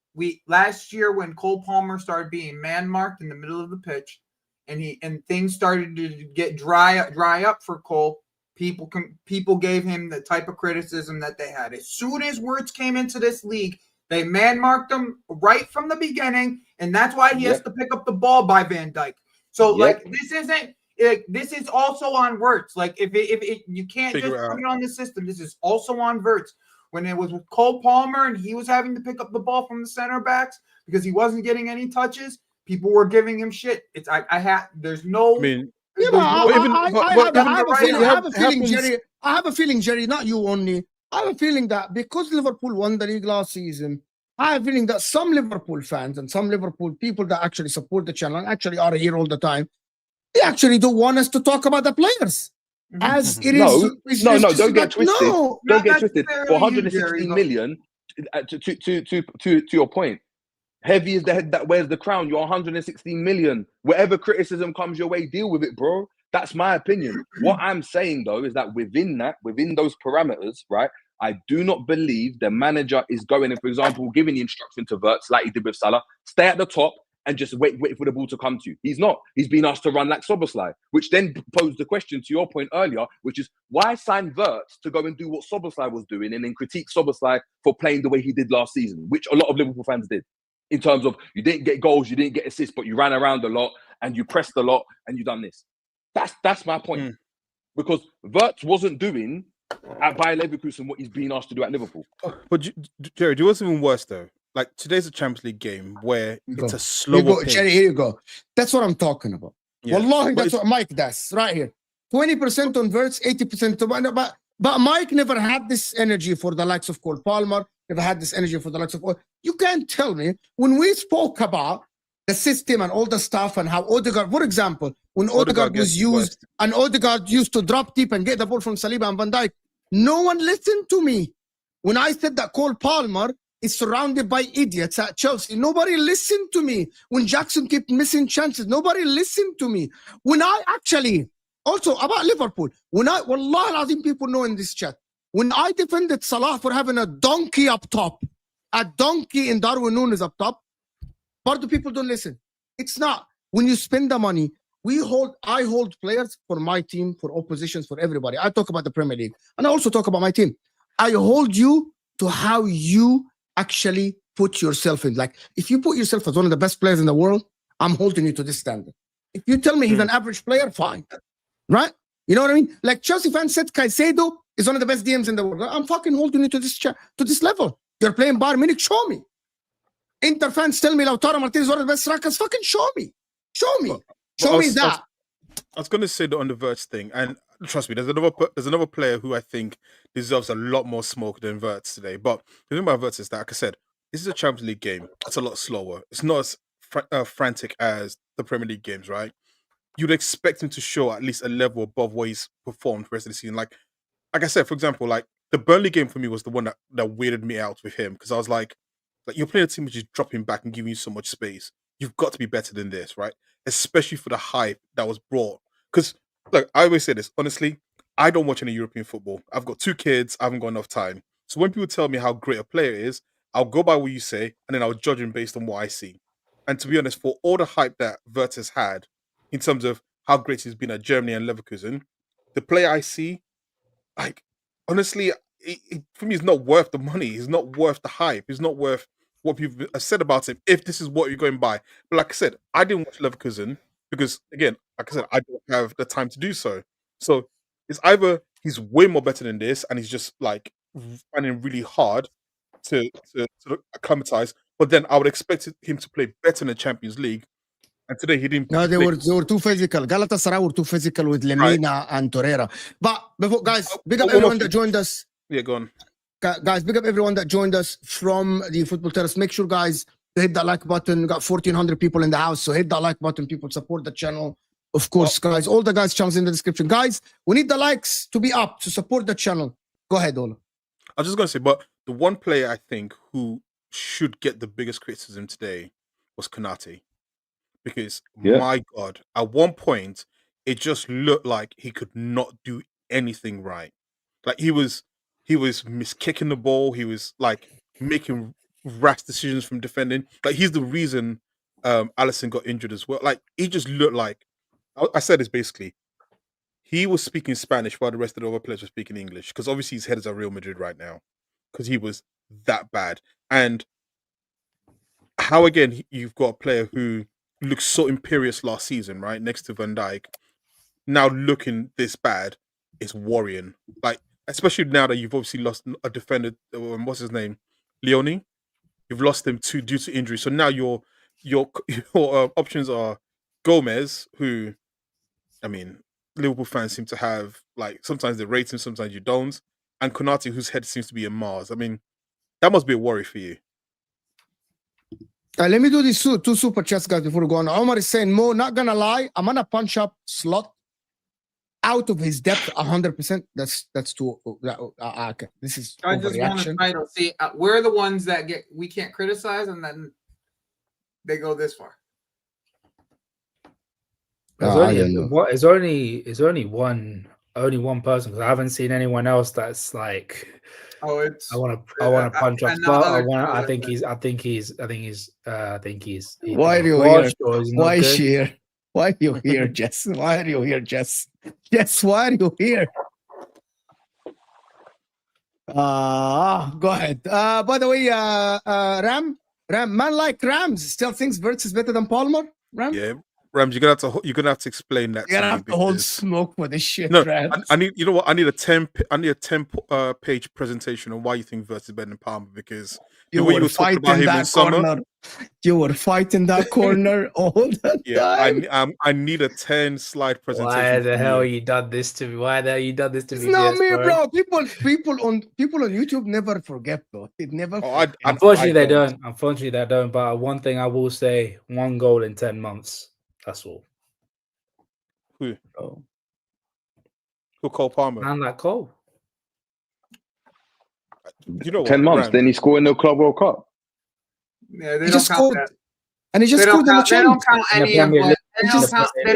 Last year when Cole Palmer started being man marked in the middle of the pitch, and things started to get dry up for Cole. People gave him the type of criticism that they had. As soon as Wirtz came into this league, they man marked him right from the beginning, and that's why he has to pick up the ball by Van Dijk. So this is also on Wirtz. Like if you can't just put it on the system. This is also on Wirtz. When it was with Cole Palmer and he was having to pick up the ball from the center backs because he wasn't getting any touches, people were giving him shit. There's no. I have a feeling, Jerry, not you only. I have a feeling that because Liverpool won the league last season, I have a feeling that some Liverpool fans and some Liverpool people that actually support the channel and actually are here all the time, they actually don't want us to talk about the players. As it is. Don't get twisted. Don't get twisted. For 116 million, to your point, heavy is the head that wears the crown. You're 116 million. Whatever criticism comes your way, deal with it, bro. That's my opinion. What I'm saying, though, is that within those parameters, right, I do not believe the manager is going and, for example, giving the instruction to Wirtz like he did with Salah, stay at the top and just wait for the ball to come to you. He's not. He's been asked to run like Szoboszlai, which then posed the question to your point earlier, which is why sign Wirtz to go and do what Szoboszlai was doing and then critique Szoboszlai for playing the way he did last season, which a lot of Liverpool fans did. In terms of you didn't get goals, you didn't get assists, but you ran around a lot and you pressed a lot and you done this. That's my point. Because Wirtz wasn't doing at Bayer Leverkusen what he's been asked to do at Liverpool. But Jerry, do you know what's even worse though? Like today's a Champions League game where it's a slower pace. Jerry, here you go. That's what I'm talking about. Yeah. Wallahi, that's what Mike does right here. 20% on Wirtz, 80% to but Mike never had this energy for the likes of Cole Palmer, never had this energy for the likes of you can't tell me when we spoke about the system and all the stuff and how Odegaard, for example, when Odegaard was used and Odegaard used to drop deep and get the ball from Saliba and Van Dijk, no one listened to me. When I said that Cole Palmer is surrounded by idiots at Chelsea, nobody listened to me. When Jackson kept missing chances, nobody listened to me. When I actually, also about Liverpool, Wallah al-Azim, people know in this chat, when I defended Salah for having a donkey up top, a donkey in Darwin Núñez up top, part of people don't listen. It's not. When you spend the money, I hold players for my team, for oppositions, for everybody. I talk about the Premier League, and I also talk about my team. I hold you to how you actually put yourself in. Like, if you put yourself as one of the best players in the world, I'm holding you to this standard. If you tell me he's an average player, fine, right? You know what I mean? Like Chelsea fans said, Caicedo is one of the best DMs in the world. I'm fucking holding you to this level. You're playing Bayern Munich, show me. Inter fans tell me Lautaro Martinez is one of the best strikers. Fucking show me. Show me. Show me that. I was going to say the on the Wirtz thing, and trust me, there's another player who I think deserves a lot more smoke than Wirtz today. But the thing about Wirtz is that, like I said, this is a Champions League game. It's a lot slower. It's not as frantic as the Premier League games, right? You'd expect him to show at least a level above what he's performed the rest of the season. Like I said, for example, like the Burnley game for me was the one that weirded me out with him, because I was like you're playing a team which is dropping back and giving you so much space. You've got to be better than this, right? Especially for the hype that was brought. Because, look, I always say this, honestly, I don't watch any European football. I've got 2 kids, I haven't got enough time. So when people tell me how great a player is, I'll go by what you say, and then I'll judge him based on what I see. And to be honest, for all the hype that Wirtz has had, in terms of how great he's been at Germany and Leverkusen, the player I see, like, honestly, for me, it's not worth the money. It's not worth the hype. It's not worth what people have said about him, if this is what you're going by. But like I said, I didn't watch Leverkusen because, again, like I said, I don't have the time to do so. So it's either he's way more better than this and he's just like finding really hard to acclimatize, but then I would expect him to play better in the Champions League. And today he didn't. No, they were too physical. Galatasaray were too physical with Lemina and Torreira. But before, guys, big up everyone that joined us. Yeah, go on. Guys, big up everyone that joined us from the Football Terrace. Make sure, guys, to hit that like button. We got 1,400 people in the house, so hit that like button. People support the channel. Of course, guys. All the guys' channels in the description. Guys, we need the likes to be up to support the channel. Go ahead, Ola. I was just going to say, but the one player I think who should get the biggest criticism today was Konate. Because, my God, at one point, it just looked like he could not do anything right. Like, he was miskicking the ball. He was, like, making rash decisions from defending. Like, he's the reason Alisson got injured as well. Like, he just looked like... I said this basically. He was speaking Spanish while the rest of the other players were speaking English. Because obviously his head is at Real Madrid right now. Because he was that bad. And how, again, you've got a player who looked so imperious last season, right? Next to Van Dijk. Now looking this bad is worrying. Like, especially now that you've obviously lost a defender, what's his name? Leone. You've lost him due to injury. So now your options are Gomez, who, I mean, Liverpool fans seem to have, like, sometimes they rate him, sometimes you don't. And Konate, whose head seems to be in Mars. I mean, that must be a worry for you. Let me do these 2 super chats, guys, before we go on. Omar is saying, Mo, not gonna lie, I'm gonna punch up Slot out of his depth 100%. That's too. Okay. This is I just want a title. See, we're the ones that we can't criticize, and then they go this far. It's only one person, because I haven't seen anyone else that's like. Oh, it's. I want to punch up. I think he's. Why are you here? Why is she here? Why are you here, Jess? Why are you here, Jess? Jess, why are you here? Go ahead. By the way, Ram, man like Rams still thinks Wirtz is better than Palmer. Ram? Yeah. Rams, you're gonna have to explain that. You're gonna have to hold smoke for this shit. No, Rams. I need. You know what? I need a 10 page presentation on why you think Wirtz is better than Palmer, because you were fighting that corner. You were fighting that corner all the time. I need a 10-slide presentation. Why the hell you done this to me? Why the hell you done this to me? It's not me, bro. People on YouTube never forget, though. It never. Unfortunately, they don't. Unfortunately, they don't. But one thing I will say: 1 goal in 10 months. That's all. Who? Who? Cole Palmer. Man like Cole. You know what? 10 months. Then he scored in the Club World Cup. Yeah, they don't count that. And he just scored in the Champs. They don't count any of that. They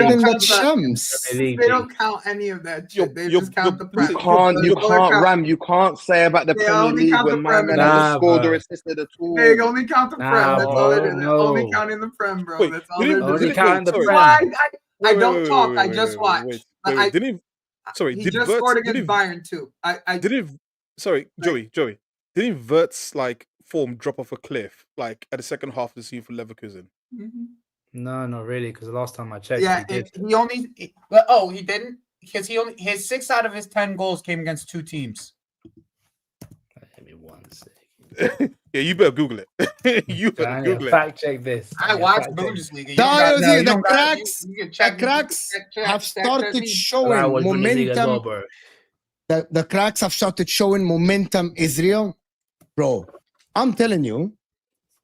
don't count any of that shit. They just count the Prem. You can't say about the Premier League when my man hasn't scored or assisted at all. They only count the Prem. That's all it is. They're only counting the Prem, bro. That's all they're only counting the Prem. I don't talk. I just watch. Wait. Didn't he? Sorry, He did just Wirtz, scored against Bayern too. Joey. Didn't Wirtz like form drop off a cliff like at the second half of the season for Leverkusen? Mm-hmm. No, not really, because the last time I checked, Yeah, he did. he didn't, because his 6 out of his 10 goals came against 2 teams. Give me 1 second. Yeah, you better Google it. You better Google it. Fact check this. I watched Bundesliga. The cracks have started showing momentum. The cracks have started showing momentum. Israel, bro, I'm telling you,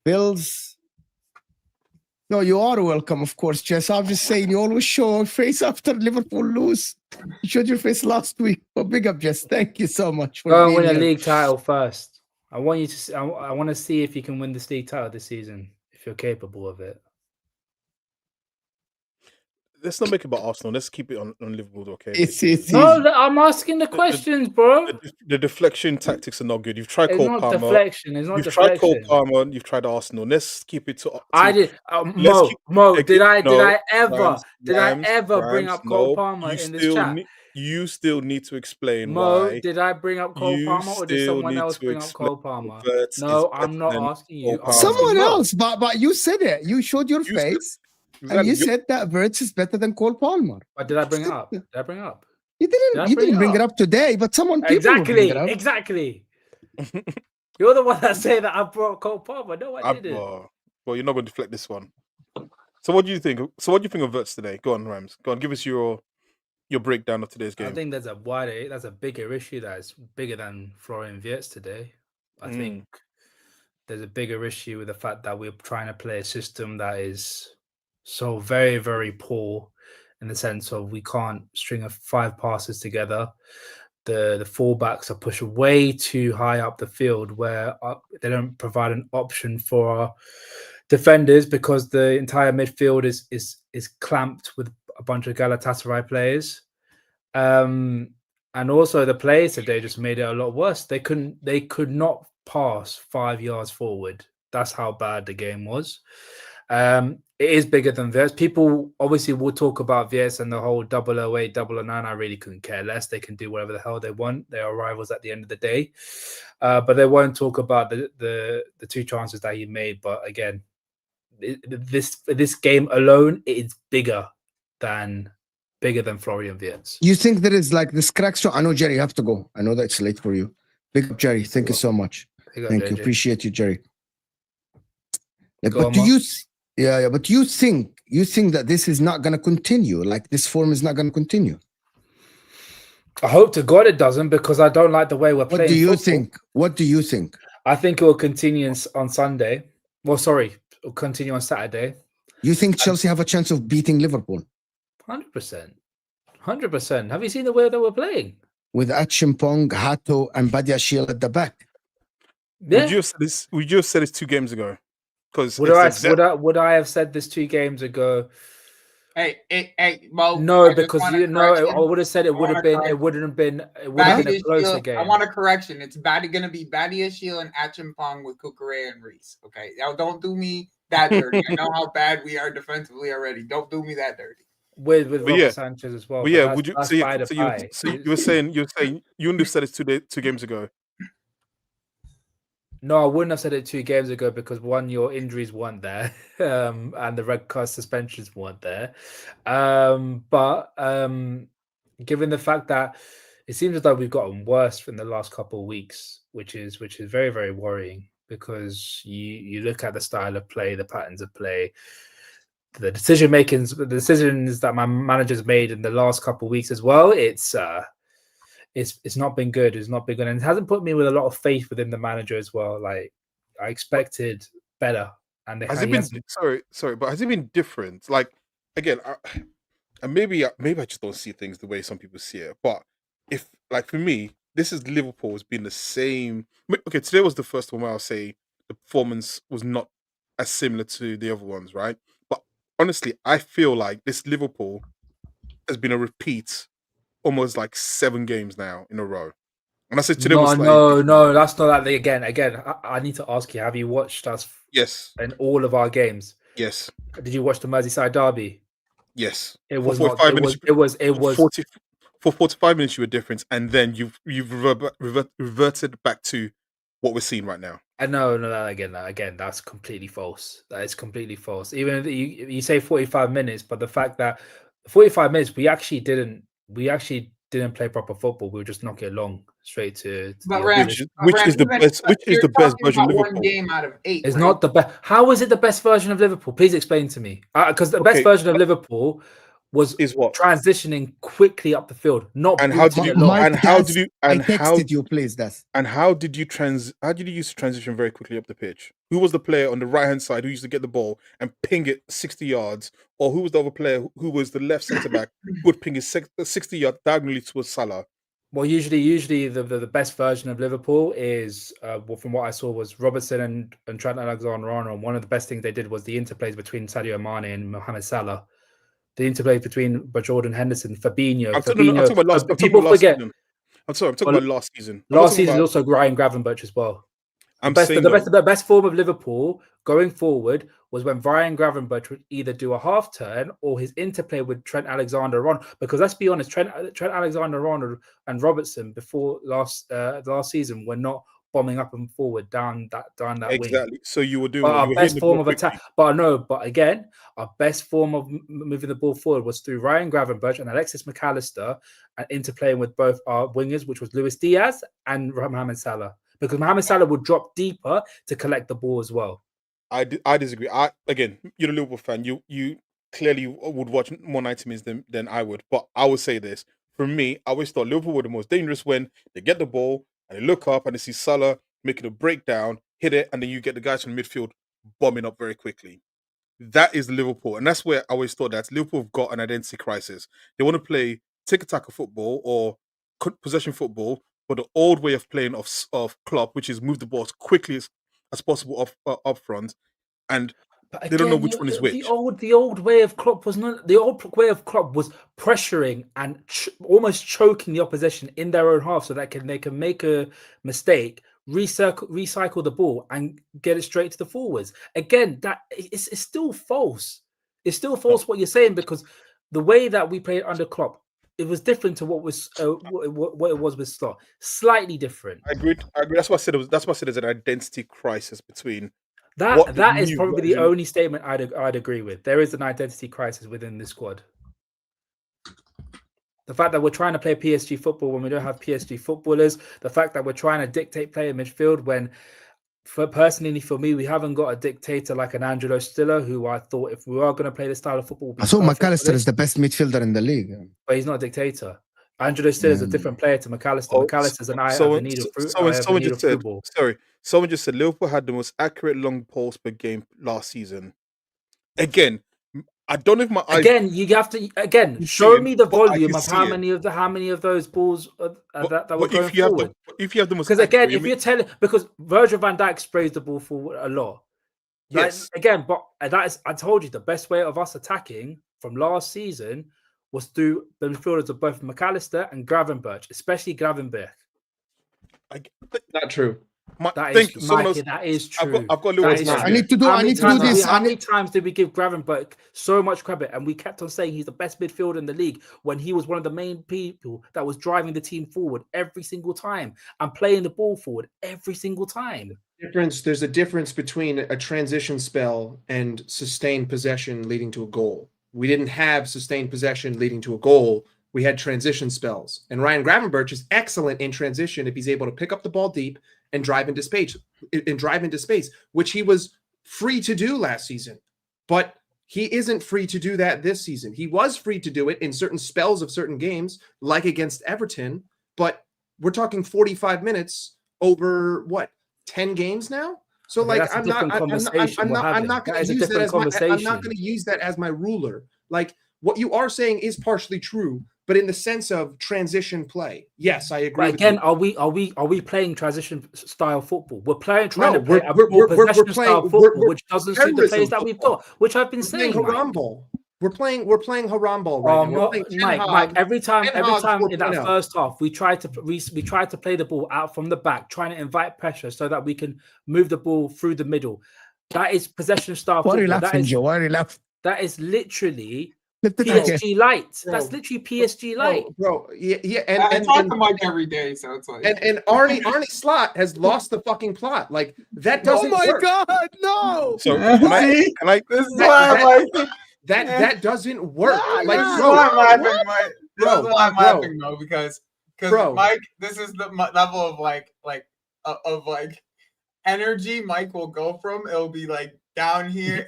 Bills. No, you are welcome, of course, Jess. I'm just saying, you always show your face after Liverpool lose. You showed your face last week. But big up, Jess. Thank you so much for go and win here. a league title first. I want you to. I want to see if you can win this league title this season, if you're capable of it. Let's not make it about Arsenal. Let's keep it on Liverpool, okay? No, I'm asking the questions, bro. The deflection tactics are not good. You've tried Cole Palmer. Deflection. It's not you've deflection. tried Cole Palmer. You've tried Arsenal. Let's keep it to. I did. Mo, did I ever bring up Cole Palmer in this chat? You still need to explain Mo, why. did I bring up Cole Palmer or did someone else bring up Cole Palmer? No, I'm not asking you. Someone else, but you said it. You showed your face. And you said that Wirtz is better than Cole Palmer. But did I bring it up? You didn't. You didn't bring it up today, but someone exactly. You're the one that said that I brought Cole Palmer. No, I didn't. Well, you're not going to deflect this one. So, what do you think? What do you think of Wirtz today? Go on, Rams. Go on. Give us your breakdown of today's game. I think that's a bigger issue that is bigger than Florian Wirtz today. I think there's a bigger issue with the fact that we're trying to play a system that is so very, very poor in the sense of we can't string 5 passes together. The fullbacks are pushed way too high up the field where they don't provide an option for our defenders because the entire midfield is clamped with a bunch of Galatasaray players. And also the players today just made it a lot worse. They could not pass 5 yards forward. That's how bad the game was. It is bigger than Wirtz. People obviously will talk about Wirtz and the whole 008, 009. I really couldn't care less. They can do whatever the hell they want. They are rivals at the end of the day. But they won't talk about the 2 chances that he made. But again, this game alone is bigger than Florian Wirtz. You think there is like this crack? So I know, Jerry, you have to go. I know that it's late for you. Big up, Jerry. Thank you so much. Thank you. Appreciate you, Jerry. But but you think that this is not going to continue? Like this form is not going to continue? I hope to God it doesn't, because I don't like the way we're playing. What do you think? I think it will continue on Sunday. Well, sorry, it'll continue on Saturday. You think Chelsea have a chance of beating Liverpool? 100%. 100%. Have you seen the way that we're playing? With Achimpong, Hato, and Badiashile at the back. Yeah. Would you have said this 2 games ago? Would I have said this 2 games ago? Hey, Mo. No, because I would have said it wouldn't have been a closer game. I want a correction. It's going to be Badiashile and Achimpong with Kukurea and Reese. Okay, now don't do me that dirty. I know how bad we are defensively already. Don't do me that dirty. With Robert Sanchez as well. But yeah, would you? So you were saying you wouldn't have said it 2 games ago. No, I wouldn't have said it 2 games ago because one, your injuries weren't there, and the red card suspensions weren't there. But given the fact that it seems as though we've gotten worse in the last couple of weeks, which is very, very worrying, because you look at the style of play, the patterns of play, the decisions that my managers made in the last couple of weeks as well. It's not been good. It's not been good. And it hasn't put me with a lot of faith within the manager as well. Like, I expected better. And has it been sorry, but has it been different? Like, again, and maybe I just don't see things the way some people see it. But if, like, for me, this is Liverpool has been the same. Okay, today was the first one where I'll say the performance was not as similar to the other ones, right? But honestly, I feel like this Liverpool has been a repeat almost like 7 games now in a row. And I said today no, that's not that. Again, I need to ask you, have you watched us? Yes. In all of our games? Yes. Did you watch the Merseyside derby? Yes. It For was not. 45 minutes, It was. 40, for 45 minutes you were different, and then you've reverted back to what we're seeing right now. No, again, that's completely false. That is completely false. Even if you say 45 minutes, but the fact that 45 minutes we actually didn't play proper football. We were just knocking it along straight to But the Ram, opposition. Which is the best? Which is the best version of One Liverpool? game out of 8. It's right? not the best. How is it the best version of Liverpool? Please explain to me. Because the best Okay, version of Liverpool was Is what? transitioning quickly up the field, not And how did booting you? it long. Mike, And how that's- did you? I And how? texted you, please. That's And how did you How did you use to transition very quickly up the pitch? Who was the player on the right hand side who used to get the ball and ping it 60 yards, or who was the other player who was the left centre back who would ping it 60 yards diagonally towards Salah? Well, usually the best version of Liverpool is, from what I saw, was Robertson and Trent Alexander-Arnold. One of the best things they did was the interplays between Sadio Mane and Mohamed Salah. The interplay between Jordan Henderson, Fabinho. I'm talking about last. I'm talking People about last forget season. I'm sorry. I'm talking about last season. I'm not last talking season about- also Ryan Gravenberch as well. I'm saying The best form of Liverpool going forward was when Ryan Gravenberch would either do a half turn or his interplay with Trent Alexander-Arnold. Because let's be honest, Trent Alexander-Arnold and Robertson before last season were not bombing up and forward down that wing. exactly. So you were doing But what? You our were best hitting the form ball of attack, quickly. but again, our best form of moving the ball forward was through Ryan Gravenberch and Alexis McAllister, and interplaying with both our wingers, which was Luis Diaz and Mohamed Salah, because Mohamed Salah would drop deeper to collect the ball as well. I disagree. Again, you're a Liverpool fan. You clearly would watch more 90 minutes than I would. But I would say this. For me, I always thought Liverpool were the most dangerous when they get the ball and they look up and they see Salah making a breakdown, hit it, and then you get the guys from midfield bombing up very quickly. That is Liverpool. And that's where I always thought that Liverpool have got an identity crisis. They want to play tiki-taka football or possession football, but the old way of playing of Klopp, which is move the ball as quickly as possible up front, and But they don't know again, which one is which. The old way of Klopp was not the old way of Klopp was pressuring and almost choking the opposition in their own half, so that they can make a mistake, recycle the ball, and get it straight to the forwards. Again, that it's still false. It's still false what you're saying, because the way that we played under Klopp, it was different to what it was with Slot. Slightly different. I agree. That's why I said there's an identity crisis between. That is new probably the version- only statement I'd agree with. There is an identity crisis within this squad. The fact that we're trying to play PSG football when we don't have PSG footballers, the fact that we're trying to dictate play in midfield when, personally for me, we haven't got a dictator like an Angelo Stiller, who I thought if we are going to play this style of football, would be I thought perfect for McAllister this. is the best midfielder in the league. But he's not a dictator. Angelo Stiller is a different player to McAllister. McAllister's an eye of a needle football. Someone just said Liverpool had the most accurate long balls per game last season. Again, I don't know if my eyes. Again, you have to show me the volume of how many of those balls that were going forward. If you have the most, because again, if you're telling, because Virgil van Dijk sprays the ball forward a lot. Yes. Again, but that is, I told you, the best way of us attacking from last season was through the midfielders of both McAllister and Gravenberch, especially Gravenberch. Not true. That is true. I've got a little. I need to do this. How many times did we give Gravenberch so much credit, and we kept on saying he's the best midfielder in the league when he was one of the main people that was driving the team forward every single time and playing the ball forward every single time. There's a difference between a transition spell and sustained possession leading to a goal. We didn't have sustained possession leading to a goal. We had transition spells. And Ryan Gravenberch is excellent in transition if he's able to pick up the ball deep and drive into space, which he was free to do last season. But he isn't free to do that this season. He was free to do it in certain spells of certain games, like against Everton, but we're talking 45 minutes over 10 games now? So I'm not going to use that as my ruler. Like, what you are saying is partially true, but in the sense of transition play, yes, I agree. But again, are we playing transition style football? We're playing style football, which doesn't suit the players that we've got. Which I've been saying. We're playing haram ball right now. Mike. Every time in that first half, we try to play the ball out from the back, trying to invite pressure so that we can move the ball through the middle. That is possession style football. Why are you laughing, Joe? Why are you laughing? That is literally PSG light. Bro. That's literally PSG light. Bro. Yeah. I And talk to Mike every day, so it's like. and Arne Slot has lost the fucking plot. Like that doesn't Oh my work. God, no! So See? can I This is That- why I'm like. That doesn't work. Nah, Like, nah. This is bro, why I'm laughing, Mike. This Bro, is why I'm bro. laughing though, because Bro. Mike, this is the level of like energy Mike will go from. It'll be like down here.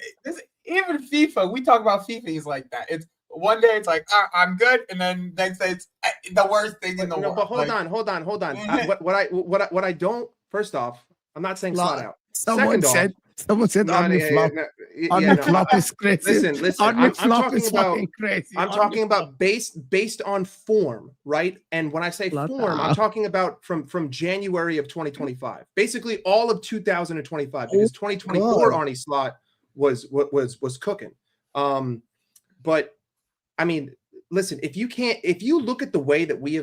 Even FIFA, we talk about FIFA. He's like that. It's one day it's like I'm good, and then next day it's the worst thing in the world. But hold Like, on. What I don't. First off, I'm not saying Slot. Slot out. Someone Second said No, Arne yeah, flop. yeah, Arne yeah, no, flop is crazy. Listen, Arne I'm flop talking is about fucking crazy. I'm talking about based on form, right? And when I say Slot form, I'm out. talking about from January of 2025, basically all of 2025, because 2024 God. Arne Slot was cooking. But I mean, listen, if you look at the way that we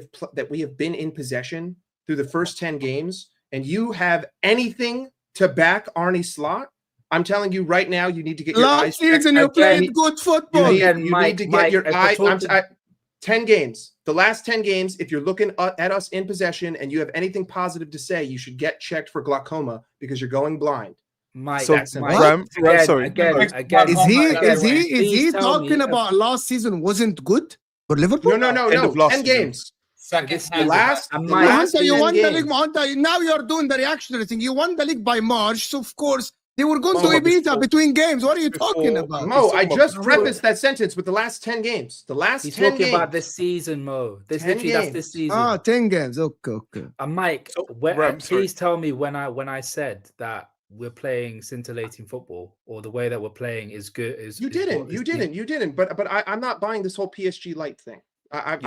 have been in possession through the first 10 games, and you have anything to back Arne Slot, I'm telling you right now, you need to get your eyes Last season checked. you Again, played good football. Again, you Mike, need to get your if we're eye. talking- 10 games. The last 10 games, if you're looking at us in possession and you have anything positive to say, you should get checked for glaucoma because you're going blind. Mike, So Mike, Ram, sorry. again. Is Oh he my God, Please tell talking me about last season wasn't good for Liverpool? No. End of last 10 season. games. second This half. last- and the Mike, last- Hunter, you 10 won the games. league. Hunter, now you're doing the reactionary thing. You won the league by March, so of course they were going Mo, to Ibiza before- between games. What are you before- talking about? Mo, I talking just about- prefaced that sentence with the last 10 games. The last he's 10 talking games. about this season, Mo. This 10 literally that's games. this season. 10 games. Okay. And Mike, So, Ram, sorry. please tell me when I said that we're playing scintillating football, or the way that we're playing is good. You didn't. But I'm not buying this whole PSG light thing. I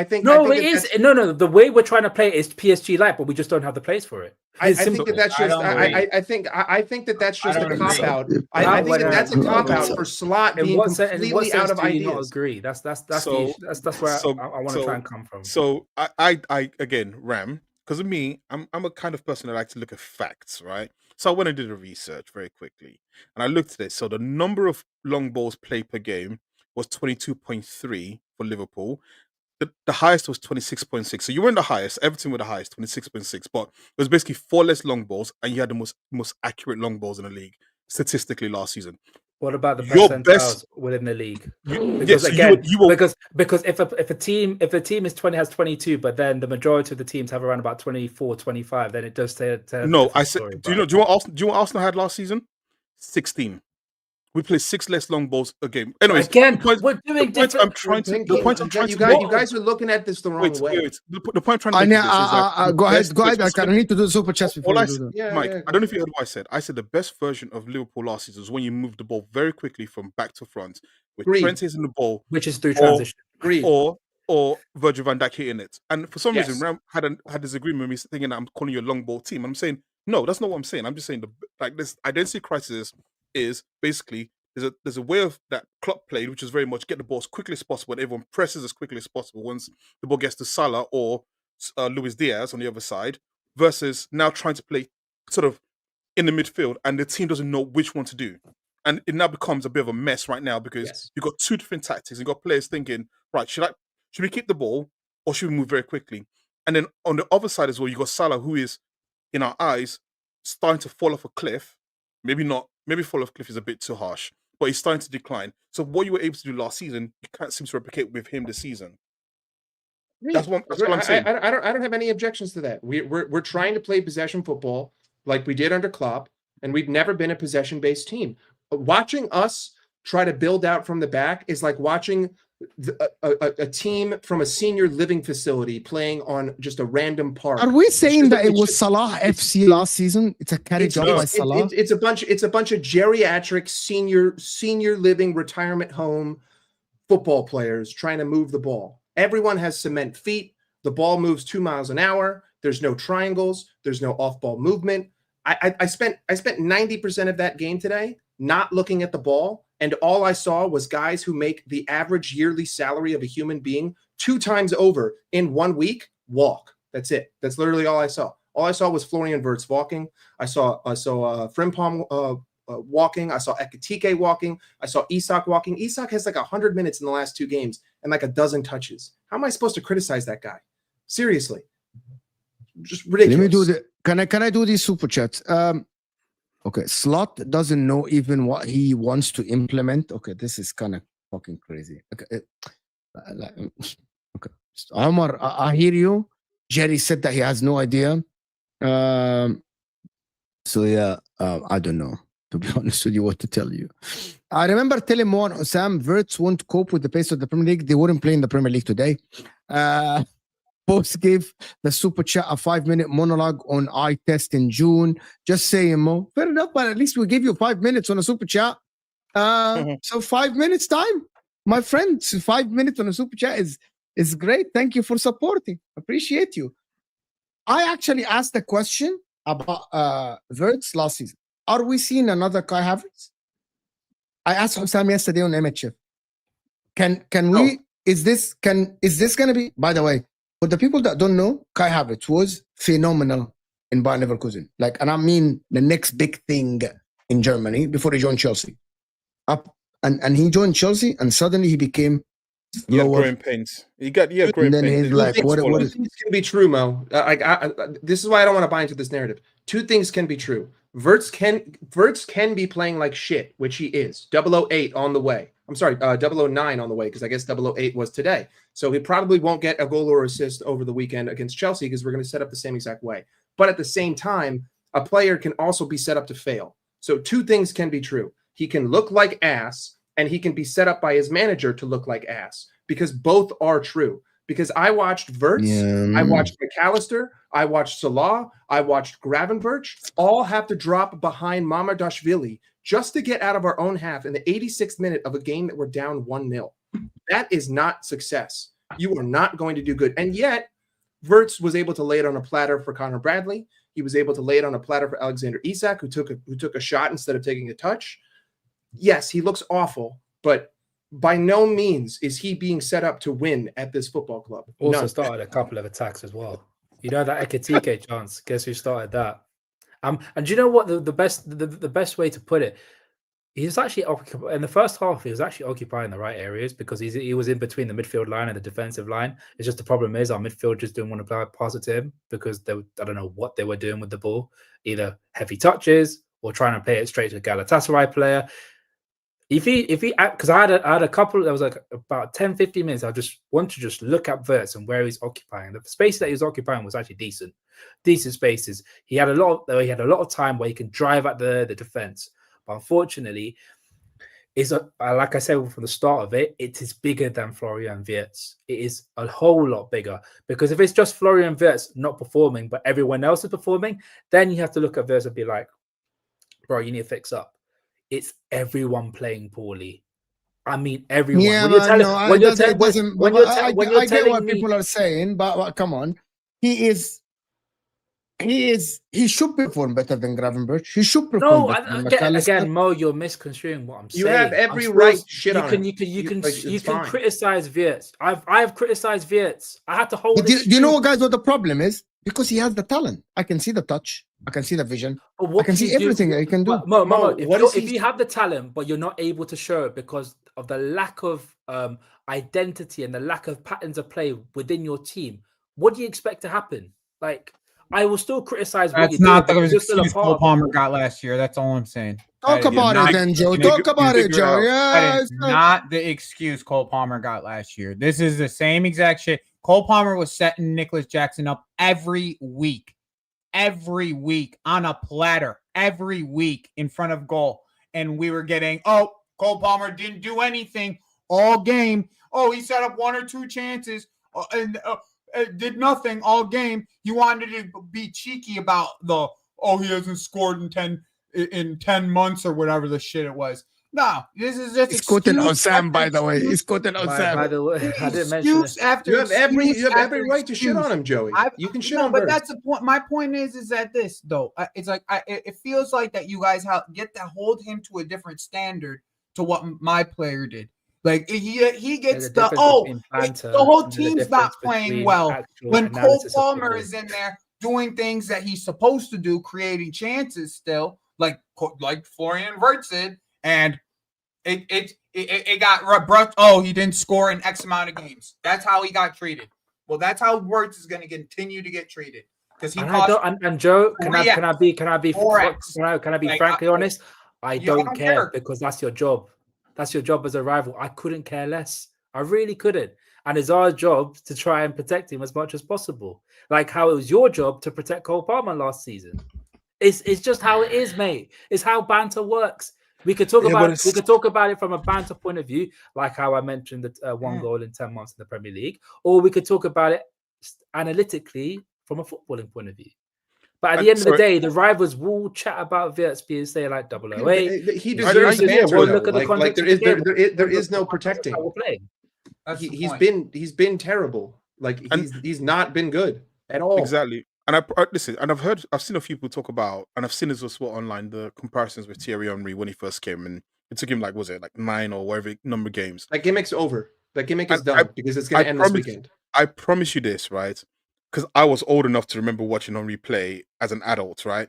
think No, I it think is. that's- No. The way we're trying to play is PSG light, but we just don't have the place for it. I It's think simple. that that's I just. don't agree. I think that that's just I a don't cop agree. out. How- I think when- that that's a when- cop out for Slot In being what sense completely out of do you not ideas. agree? That's So- where so- I want to so- try and come from. So I again, Ram, because of me, I'm a kind of person that like to look at facts, right? So I went and did a research very quickly, and I looked at it. So the number of long balls played per game was 22.3 for Liverpool. The highest was 26.6. So you were in the highest. Everton were the highest, 26.6. But it was basically 4 less long balls, and you had the most accurate long balls in the league statistically last season. What about the Your percentails best- within the league? You- Because so you again, were- you were- because if a team has 22, but then the majority of the teams have around about 24, 25, then it does tell a No, different I said. story, Do you know? Do you want Arsenal had last season? 16. We played 6 less long balls a game. Anyways, Again, the point, we're the doing point I'm different. trying to. The Thinking- point I'm trying you to. guys, make- you guys are looking at this the wrong Wait, way. wait. The point I'm trying to make is that the Go ahead. best- Go ahead. wait, I need to do the super chats before all I you do said, that. Yeah, Mike, yeah, I don't know if you heard what I said. I said the best version of Liverpool last season was when you moved the ball very quickly from back to front, with Agreed. Trent hitting the ball Which is through transition. Agreed. or Virgil van Dijk hitting it. And for some reason, Yes. Ram had this agreement with me thinking that I'm calling you a long ball team. I'm saying no, that's not what I'm saying. I'm just saying this identity crisis is basically there's a way of that Klopp played, which is very much get the ball as quickly as possible, and everyone presses as quickly as possible once the ball gets to Salah or Luis Diaz on the other side, versus now trying to play sort of in the midfield, and the team doesn't know which one to do. And it now becomes a bit of a mess right now because Yes. you've got 2 different tactics. You've got players thinking, right, should we keep the ball or should we move very quickly? And then on the other side as well, you've got Salah, who is, in our eyes, starting to fall off a cliff. Maybe fall off a cliff is a bit too harsh, but he's starting to decline. So what you were able to do last season, you can't seem to replicate with him this season. That's what I'm saying. I don't have any objections to that. We're trying to play possession football like we did under Klopp, and we've never been a possession-based team. Watching us try to build out from the back is like watching a team from a senior living facility playing on just a random park. Are we saying just- that it it's was just- Salah FC last season? It's a carry job by Salah. It's a bunch of geriatric senior living retirement home football players trying to move the ball. Everyone has cement feet. The ball moves 2 miles an hour. There's no triangles. There's no off-ball movement. I spent 90% of that game today not looking at the ball, and all I saw was guys who make the average yearly salary of a human being 2 times over in 1 week walk. That's it. That's literally all I saw. All I saw was Florian Wirtz walking. I saw Frimpong walking. I saw Ekitike walking. I saw Isak walking. Isak has like 100 minutes in the last 2 games and like a dozen touches. How am I supposed to criticize that guy? Seriously. Just ridiculous. Let me do the. Can I do these super chats? Okay, Slot doesn't know even what he wants to implement. Okay, this is kind of fucking crazy. Okay, okay. Omar, I hear you. Jerry said that he has no idea. So yeah, I don't know, to be honest with you, what to tell you. I remember telling Mo and Osam, Wirtz won't cope with the pace of the Premier League. They wouldn't play in the Premier League today. Post gave the super chat a 5-minute monologue on eye test in June. Just saying, Mo. Fair enough, but at least we gave you 5 minutes on a super chat. So 5 minutes time, my friends. 5 minutes on a super chat is great. Thank you for supporting. Appreciate you. I actually asked a question about Wirtz last season. Are we seeing another Kai Havertz? I asked Hussam yesterday on MHF. Can we? Is this gonna be? By the way, for the people that don't know, Kai Havertz was phenomenal in Bayern Leverkusen. Like, and I mean the next big thing in Germany before he joined Chelsea. And he joined Chelsea, and suddenly he became lower. Growing pains. He got growing then pains. he's like, what is? Two things can be true, Mo. This is why I don't want to buy into this narrative. 2 things can be true. Wirtz can be playing like shit, which he is. 008 on the way. I'm sorry, 009 on the way, because I guess 008 was today. So he probably won't get a goal or assist over the weekend against Chelsea because we're going to set up the same exact way. But at the same time, a player can also be set up to fail. So 2 things can be true. He can look like ass, and he can be set up by his manager to look like ass, because both are true. Because I watched Wirtz, I watched McAllister, I watched Salah, I watched Gravenberch, all have to drop behind Mamardashvili just to get out of our own half in the 86th minute of a game that we're down 1-0. That is not success. You are not going to do good. And yet, Wirtz was able to lay it on a platter for Connor Bradley. He was able to lay it on a platter for Alexander Isak, who took a shot instead of taking a touch. Yes, he looks awful, but by no means is he being set up to win at this football club. Also started a couple of attacks as well. You know that Ekitike chance. Guess who started that? And do you know what the best way to put it? He's actually in the first half. He was actually occupying the right areas because he was in between the midfield line and the defensive line. It's just the problem is our midfield just didn't want to pass it to him because I don't know what they were doing with the ball, either heavy touches or trying to play it straight to a Galatasaray player. If he, because I had a couple, there was like about 10, 15 minutes. I just want to just look at Wirtz and where he's occupying. The space that he was occupying was actually decent spaces. He had a lot of time where he can drive at the defense. But unfortunately, like I said from the start of it, it is bigger than Florian Wirtz. It is a whole lot bigger, because if it's just Florian Wirtz not performing, but everyone else is performing, then you have to look at Wirtz and be like, bro, you need to fix up. It's everyone playing poorly. I mean, everyone. Yeah, I get what people are saying, but come on, he should perform better than Gravenberch. He should perform better than again, Mo, you're misconstruing what I'm saying. You have every right to shit on him. You can criticize Wirtz. I've criticized Wirtz. I had to hold. Do you know, guys, what the problem is? Because he has the talent. I can see the touch. I can see the vision. I can see everything he can do. Mo, if you have the talent, but you're not able to show it because of the lack of identity and the lack of patterns of play within your team, what do you expect to happen? Like, I will still criticize. That's not the excuse Cole Palmer got last year. That's all I'm saying. Talk about it then, Joe. Talk about it, Joe. Yeah, not the excuse Cole Palmer got last year. This is the same exact shit. Cole Palmer was setting Nicholas Jackson up every week on a platter, every week in front of goal. And we were getting, Cole Palmer didn't do anything all game. Oh, he set up 1 or 2 chances and did nothing all game. You wanted to be cheeky about he hasn't scored in 10 months or whatever the shit it was. No, this is just. He's quoting Osam, by the way. He's quoting Osam. By the way, I didn't mention this. You have every right to shit on him, Joey. You can shit on him. But that's the point. My point is that this, though, it's like it feels like that you guys get to hold him to a different standard to what my player did. Like he gets the whole team's not playing well when Cole Palmer is in there doing things that he's supposed to do, creating chances still. like Florian Wirtz did, and it got brought. Oh, he didn't score in X amount of games. That's how he got treated. Well, that's how Wirtz is going to continue to get treated because he. And Joe, can I be Like, frankly honest? I don't care care. because that's your job. That's your job as a rival. I couldn't care less. I really couldn't. And it's our job to try and protect him as much as possible. Like how it was your job to protect Cole Palmer last season. It's just how it is, mate. It's how banter works. We could talk about it from a banter point of view, like how I mentioned that one goal in 10 months in the Premier League, or we could talk about it analytically from a footballing point of view. But at the end of the day, the rivals will chat about Wirtz being say like 008. He deserves an answer. Look at the Like context there is no protecting. How we're playing. He's been terrible. Like he's not been good at all. Exactly. And listen, and I've seen a few people talk about, and I've seen this as well online, the comparisons with Thierry Henry when he first came, and it took him like 9 or whatever number of games. That gimmick's over. That gimmick is done because it's going to end this weekend. I promise you this, right? Because I was old enough to remember watching Henry play as an adult, right?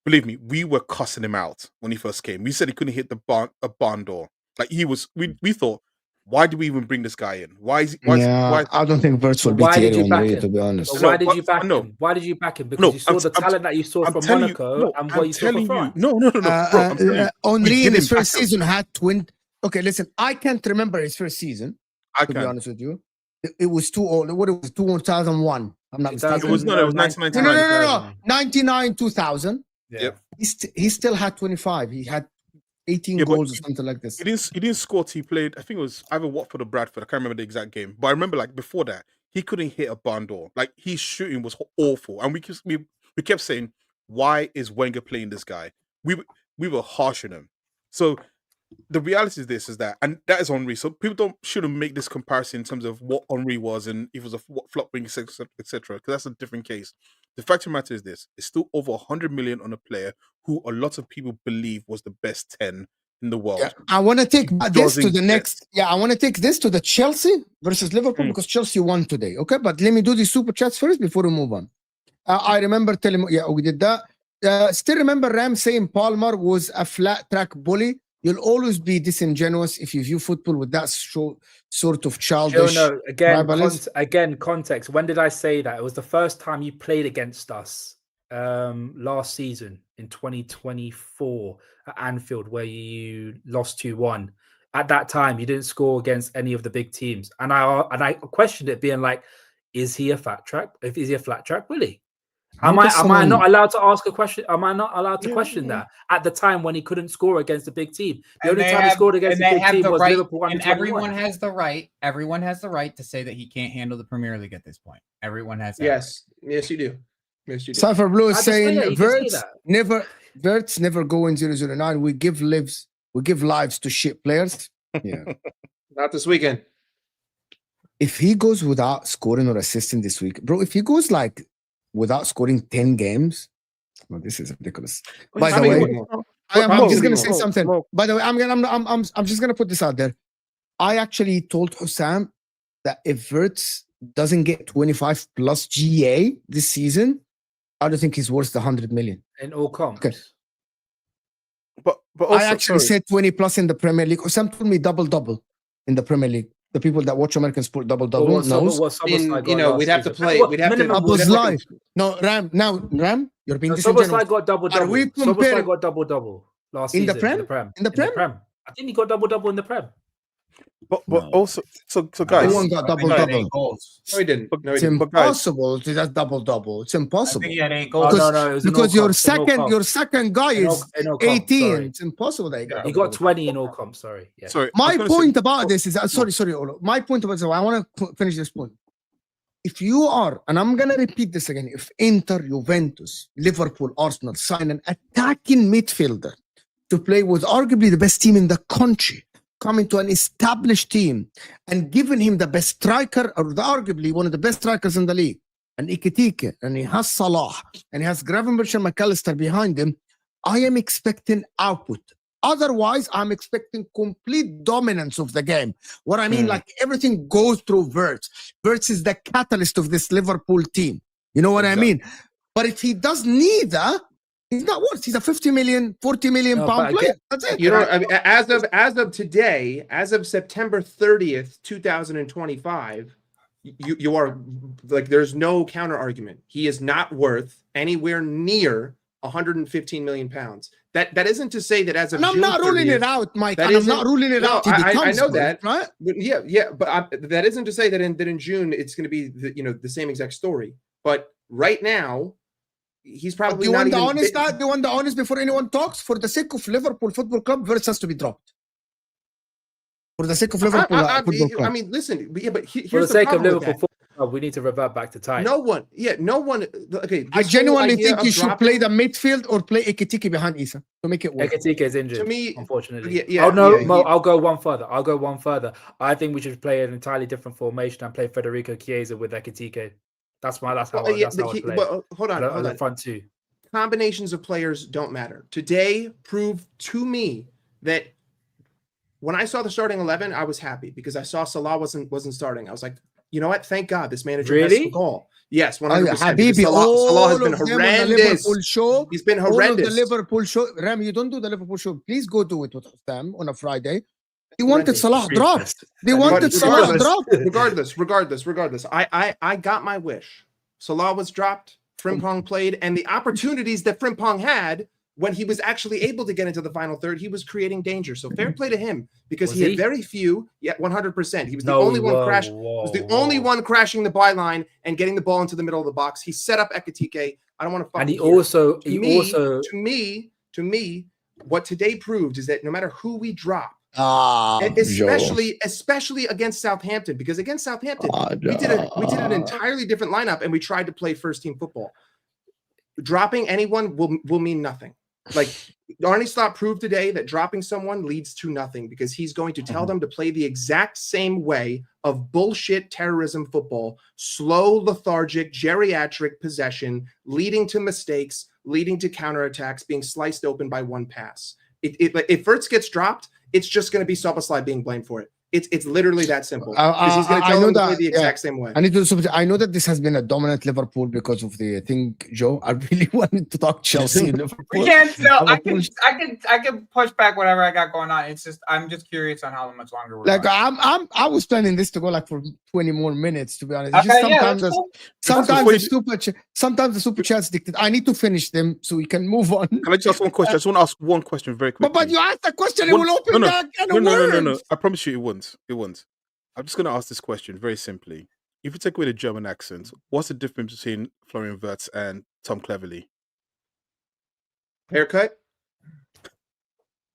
Believe me, we were cussing him out when he first came. We said he couldn't hit a barn door. Like he was, we thought, why do we even bring this guy in? Why is he? I don't think Wirtz will be Thierry Henry, to be honest. Why did you back him? Why did you back him? Because you saw the talent that you saw from Monaco and what you saw from France. No. Henry in his first season had twin. Okay, listen, I can't remember his first season. To be honest with you, it was too old. What it was 2001. I'm not mistaken. It was 1999. No. 99, 2000. Yeah. He still had 25. He had 18 goals or something like this. He didn't score. He played, I think it was either Watford or Bradford. I can't remember the exact game. But I remember like before that, he couldn't hit a barn door. Like his shooting was awful. And we kept saying, why is Wenger playing this guy? We were harsh on him. So the reality is this, is that, and that is Henry. So people shouldn't make this comparison in terms of what Henry was and if it was a flop wing, etc. Because that's a different case. The fact of the matter is this: it's still over 100 million on a player who a lot of people believe was the best 10 in the world. Yeah, I want to take this to the next. Yeah, I want to take this to the Chelsea versus Liverpool because Chelsea won today. Okay, but let me do the super chats first before we move on. I remember telling, we did that. Still remember Ram saying Palmer was a flat track bully. You'll always be disingenuous if you view football with that sort of childish. No, again, context. When did I say that? It was the first time you played against us last season in 2024 at Anfield, where you lost 2-1. At that time, you didn't score against any of the big teams, and I questioned it, being like, "Is he a flat track? Is he a flat track bully?" Am I not allowed to ask a question? Am I not allowed to question that at the time when he couldn't score against a big team? The only time he scored against a big team was Liverpool. And everyone has the right. Everyone has the right to say that he can't handle the Premier League at this point. Everyone has that. Yes, you do. Yes, you do. Cypher Blue is saying Wirtz never go in 009. We give lives to shit players. Yeah, not this weekend. If he goes without scoring or assisting this week, bro, if he goes like without scoring 10 games, well, this is ridiculous. By the way, I'm just gonna say something. By the way, I'm just gonna put this out there. I actually told Hussam that if Wirtz doesn't get 25 plus GA this season, I don't think he's worth the 100 million in all comps. Okay. But also, I actually said 20 plus in the Premier League. Hussam told me double in the Premier League. The people that watch American sport double knows. We'd have to play. We'd have to live. No, Ram. You're being disingenuous. Soboslai got double. Soboslai got double last season. In the Prem. I think he got double in the Prem. But also, so guys, no one got double. No, he didn't. It's impossible to just double. It's impossible. He had 8 goals. Because your second guy is 18. It's impossible that he got 20 in all comps. Sorry. Yeah. Sorry. My point about this is sorry, Olo. My point about this, I want to finish this point. If you are, and I'm gonna repeat this again, if Inter, Juventus, Liverpool, Arsenal sign an attacking midfielder to play with arguably the best team in the country, coming to an established team and giving him the best striker, or arguably one of the best strikers in the league, and Ikitike, and he has Salah, and he has Gravenberch and McAllister behind him, I am expecting output. Otherwise, I'm expecting complete dominance of the game. What I mean, like everything goes through Wirtz. Wirtz is the catalyst of this Liverpool team. You know what I mean? But if he does neither, He's not worth. He's a 50 million, 40 million No, pound but player. That's it. You know, I mean, as of today, as of September 30th, 2025, you are like, there's no counter argument. He is not worth anywhere near 115 million pounds. That isn't to say that as of And I'm June not ruling 30th, it out, Mike. that And I'm isn't- not ruling it no, out. He I becomes know good, that. right? But that isn't to say that in June it's going to be the same exact story. But right now, he's But probably you not want the even. honest? You want the honest before anyone talks? For the sake of Liverpool Football Club, Wirtz has to be dropped. For the sake of Liverpool Football Club. I mean, listen, but here's For the sake of problem with Liverpool that. football, we need to revert back to time. No one. Okay, I this genuinely whole idea think of you should dropping- play the midfield or play Ekitike behind Issa to make it work. Ekitike is injured, To me, unfortunately. yeah, oh no, yeah, Mo, he- I'll go one further. I think we should play an entirely different formation and play Federico Chiesa with Ekitike. That's how I play. Hold on. As a front two. Combinations of players don't matter. Today proved to me that when I saw the starting 11, I was happy because I saw Salah wasn't starting. I was like, you know what? Thank God this manager has Really? some goal. Yes, Oh, 100%. yeah, because Habibi, Salah has been all of them on the horrendous. Liverpool show. He's been All of horrendous. the Liverpool show. Rami, you don't do the Liverpool show. Please go do it with them on a Friday. They Horrendous. wanted Salah dropped. They wanted But Salah regardless, dropped. regardless. I got my wish. Salah was dropped. Frimpong played, and the opportunities that Frimpong had when he was actually able to get into the final third, he was creating danger. So fair play to him because Was he had he? very few. Yeah, 100%. He was the No, only one whoa, crash. whoa, Was the whoa. only one crashing the byline and getting the ball into the middle of the box. He set up Ekitike. I don't want to. And he hear. also, To me, what today proved is that no matter who we drop, Ah, especially against Southampton, because against Southampton we did an entirely different lineup and we tried to play first team football. Dropping anyone will mean nothing. Like Arne Slot proved today that dropping someone leads to nothing because he's going to tell them to play the exact same way of bullshit terrorism football, slow, lethargic, geriatric possession, leading to mistakes, leading to counterattacks, being sliced open by one pass. If Wirtz gets dropped, it's just going to be Szoboszlai being blamed for it. It's literally that simple. Because he's going to tell them to play the exact same way. I need to. I know that this has been a dominant Liverpool because of the thing, Joe. I really wanted to talk Chelsea and Liverpool. We can't. No, I can push back whatever I got going on. It's just I'm just curious on how much longer we're Like on. I was planning this to go like for 20 more minutes, to be honest. Okay, Just yeah, sometimes that's cool. sometimes the super chats dictate. I need to finish them so we can move on. Can I just ask one question? I just want to ask one question very quickly. But you asked a question, it One- will open no, that kind of no. I promise you it won't. It won't. I'm just going to ask this question very simply. If you take away the German accent, what's the difference between Florian Wirtz and Tom Cleverley? Haircut.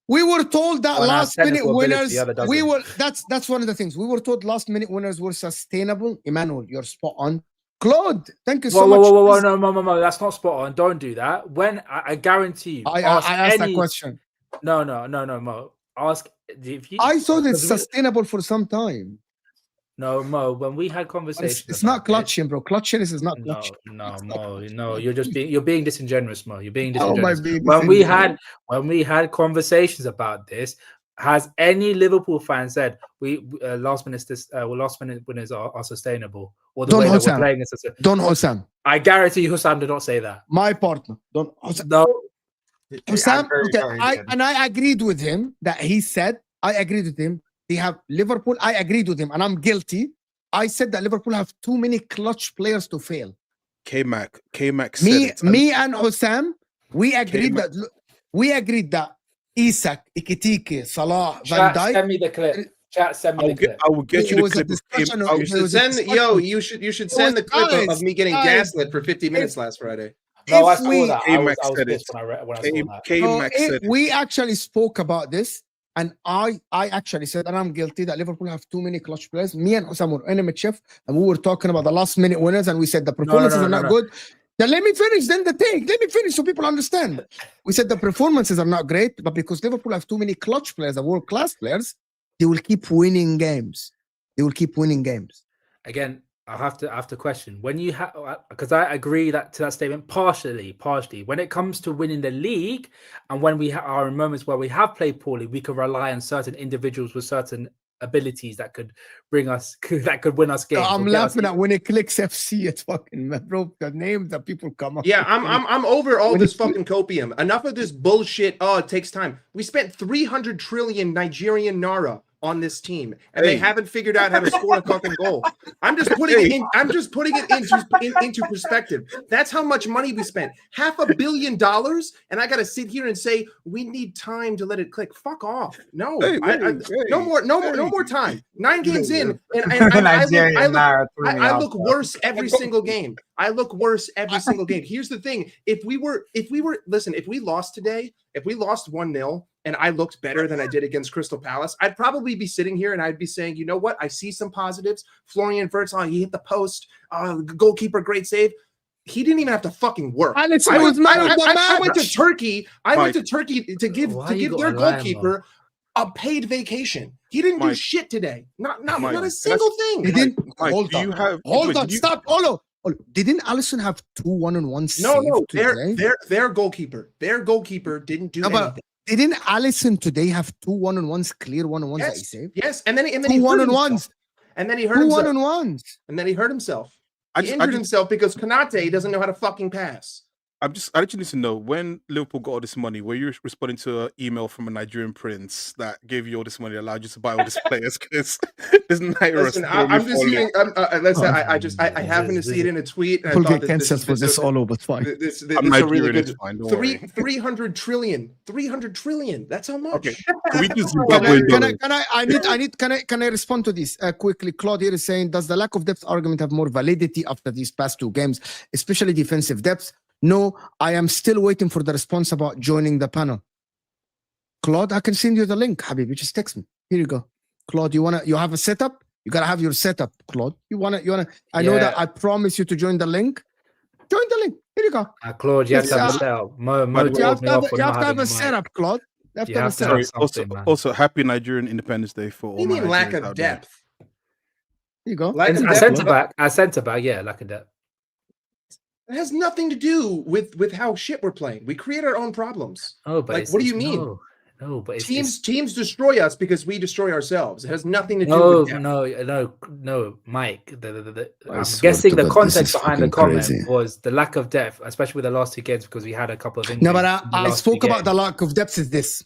We were told that Well, now last minute technical ability, winners. the other doesn't. We were that's one of the things. We were told last minute winners were sustainable. Emmanuel, you're spot on. Claude, thank you so much. Whoa, no, that's not spot on. Don't do that. When I guarantee you, I asked that question. No, Mo. Ask if you. I thought it's because we- sustainable for some time. No, Mo. When we had But conversations, it's not about this- clutching, bro. Clutching is not No, clutching. Mo. No, you're being disingenuous, Mo. You're being How am I disingenuous. being When we had conversations about this, has any Liverpool fan said we last minute winners are sustainable, or the Don't way that hold we're playing is sustainable? Don Hossam, I guarantee you, Hussam did not say that. my partner. Don Hossam. No, Hussam, very okay, sorry he I didn't. agreed with him that he said. I agreed with him. They have Liverpool. I agreed with him, and I'm guilty. I said that Liverpool have too many clutch players to fail. K-Mac said Me it. and Hossam, we agreed that Isak, Ekitike, Salah, Van chat, Dijk. send me the clip. Chat, send me the clip. I will get you It the was a clip of discussion K-Mac. of- You It should was a send discussion. you should send the clip of guys, me getting guys. gaslit for 50 minutes last Friday. No, I If saw we- that. I K-Mac was said it. pissed when I saw that. K-Mac So, said it. we actually spoke about this, and I actually said, and I'm guilty, that Liverpool have too many clutch players. Me and Osam were in a chef, and we were talking about the last minute winners, and we said the performances are not good. Then let me finish. Then the take. Let me finish so people understand. We said the performances are not great, but because Liverpool have too many clutch players, the world class players, they will keep winning games. They will keep winning games. Again, I have to question when you have, because I agree to that statement partially. When it comes to winning the league, and when we are in moments where we have played poorly, we can rely on certain individuals with certain abilities that could bring us that could win us games. I'm or get us laughing at when it clicks FC. It's fucking bro. The names that people come up. Yeah, with. I'm over all When this it- fucking copium. Enough of this bullshit. Oh, it takes time. We spent 300 trillion Nigerian naira on this team, and they haven't figured out how to score a fucking goal. I'm just putting it in. I'm just putting it into perspective. That's how much money we spent. $500 million, and I got to sit here and say we need time to let it click. Fuck off. No, no more time. 9 games in, and I look worse every single game. I look worse every single game. Here's the thing: if we lost today, if we lost 1-0. And I looked better than I did against Crystal Palace, I'd probably be sitting here and I'd be saying, you know what? I see some positives. Florian Wirtz, he hit the post. Goalkeeper, great save. He didn't even have to fucking work. I went to Turkey. I went to Turkey to give their goalkeeper a paid vacation. He didn't do shit today. Not a single thing. He didn't. Mike, Hold on. Stop. Olo. Didn't Alisson have 2 1-on-1 saves? No. Today? Their goalkeeper didn't do anything. Didn't Alisson today have 2 1-on-1s, clear 1-on-1s that he saved? Yes, and then he 2 hurt 1-on-1s. himself. And then he hurt 2 himself. 1-on-1s. And then he hurt himself. I He injured himself because Konate doesn't know how to fucking pass. I actually need to know, when Liverpool got all this money, were you responding to an email from a Nigerian prince that gave you all this money, allowed you to buy all these players? Because there's Listen, I'm just hearing. I happened to see it in a tweet. And We'll I thought get that cancelled for this all over. It's fine. This is I'm a really Nigerian, good. it's fine, don't worry. 300 trillion. 300 trillion. That's how much. Okay. Can we do Can I respond to this quickly? Claude here is saying, does the lack of depth argument have more validity after these past 2 games, especially defensive depth? No, I am still waiting for the response about joining the panel. Claude, I can send you the link, Habibi. Just text me. Here you go. Claude, you have a setup? You gotta have your setup, Claude. You wanna I know that I promise you to join the link. Join the link. Here you go. Claude, you have to have a setup. You have to have a setup, Claude. You have to have a setup. Also, happy Nigerian Independence Day for all. What do you mean lack Nigerians of out there. depth? Here you go. A centre back, yeah, lack of depth. It has nothing to do with how shit we're playing. We create our own problems. Oh, but like, what do you mean? No, but teams destroy us because we destroy ourselves. It has nothing to do with depth. No, Mike. I'm guessing the context behind the comment was the lack of depth, especially with the last 2 games, because we had a couple of injuries. No, but I spoke about the lack of depth is this.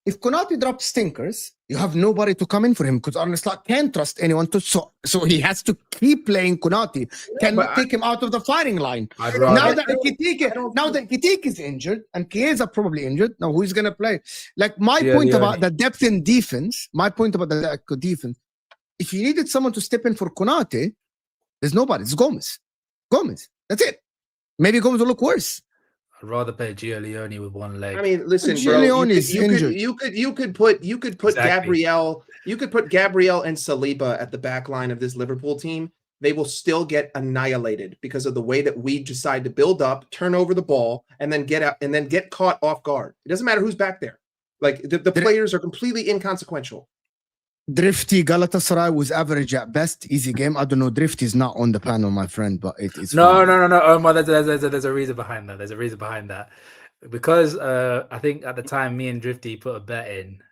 If Konate drops stinkers, you have nobody to come in for him because Arne Slot can't trust anyone to. So he has to keep playing Konate. Cannot take him out of the firing line. Now that Kitike is injured and Chiesa probably injured, now who's gonna play? Like my point about the depth in defense. My point about the lack of defense. If you needed someone to step in for Konate, there's nobody. It's Gomez. That's it. Maybe Gomez will look worse. I'd rather play Giuliani with 1 leg. I mean, listen, bro. You could put Gabriel. You could put Gabriel and Saliba at the back line of this Liverpool team. They will still get annihilated because of the way that we decide to build up, turn over the ball, and then get out and then get caught off guard. It doesn't matter who's back there. Like the players are completely inconsequential. Drifty Galatasaray was average at best. Easy game. I don't know. Drifty is not on the panel, my friend, but it is. No. Omar, there's a reason behind that. Because I think at the time, me and Drifty put a bet in.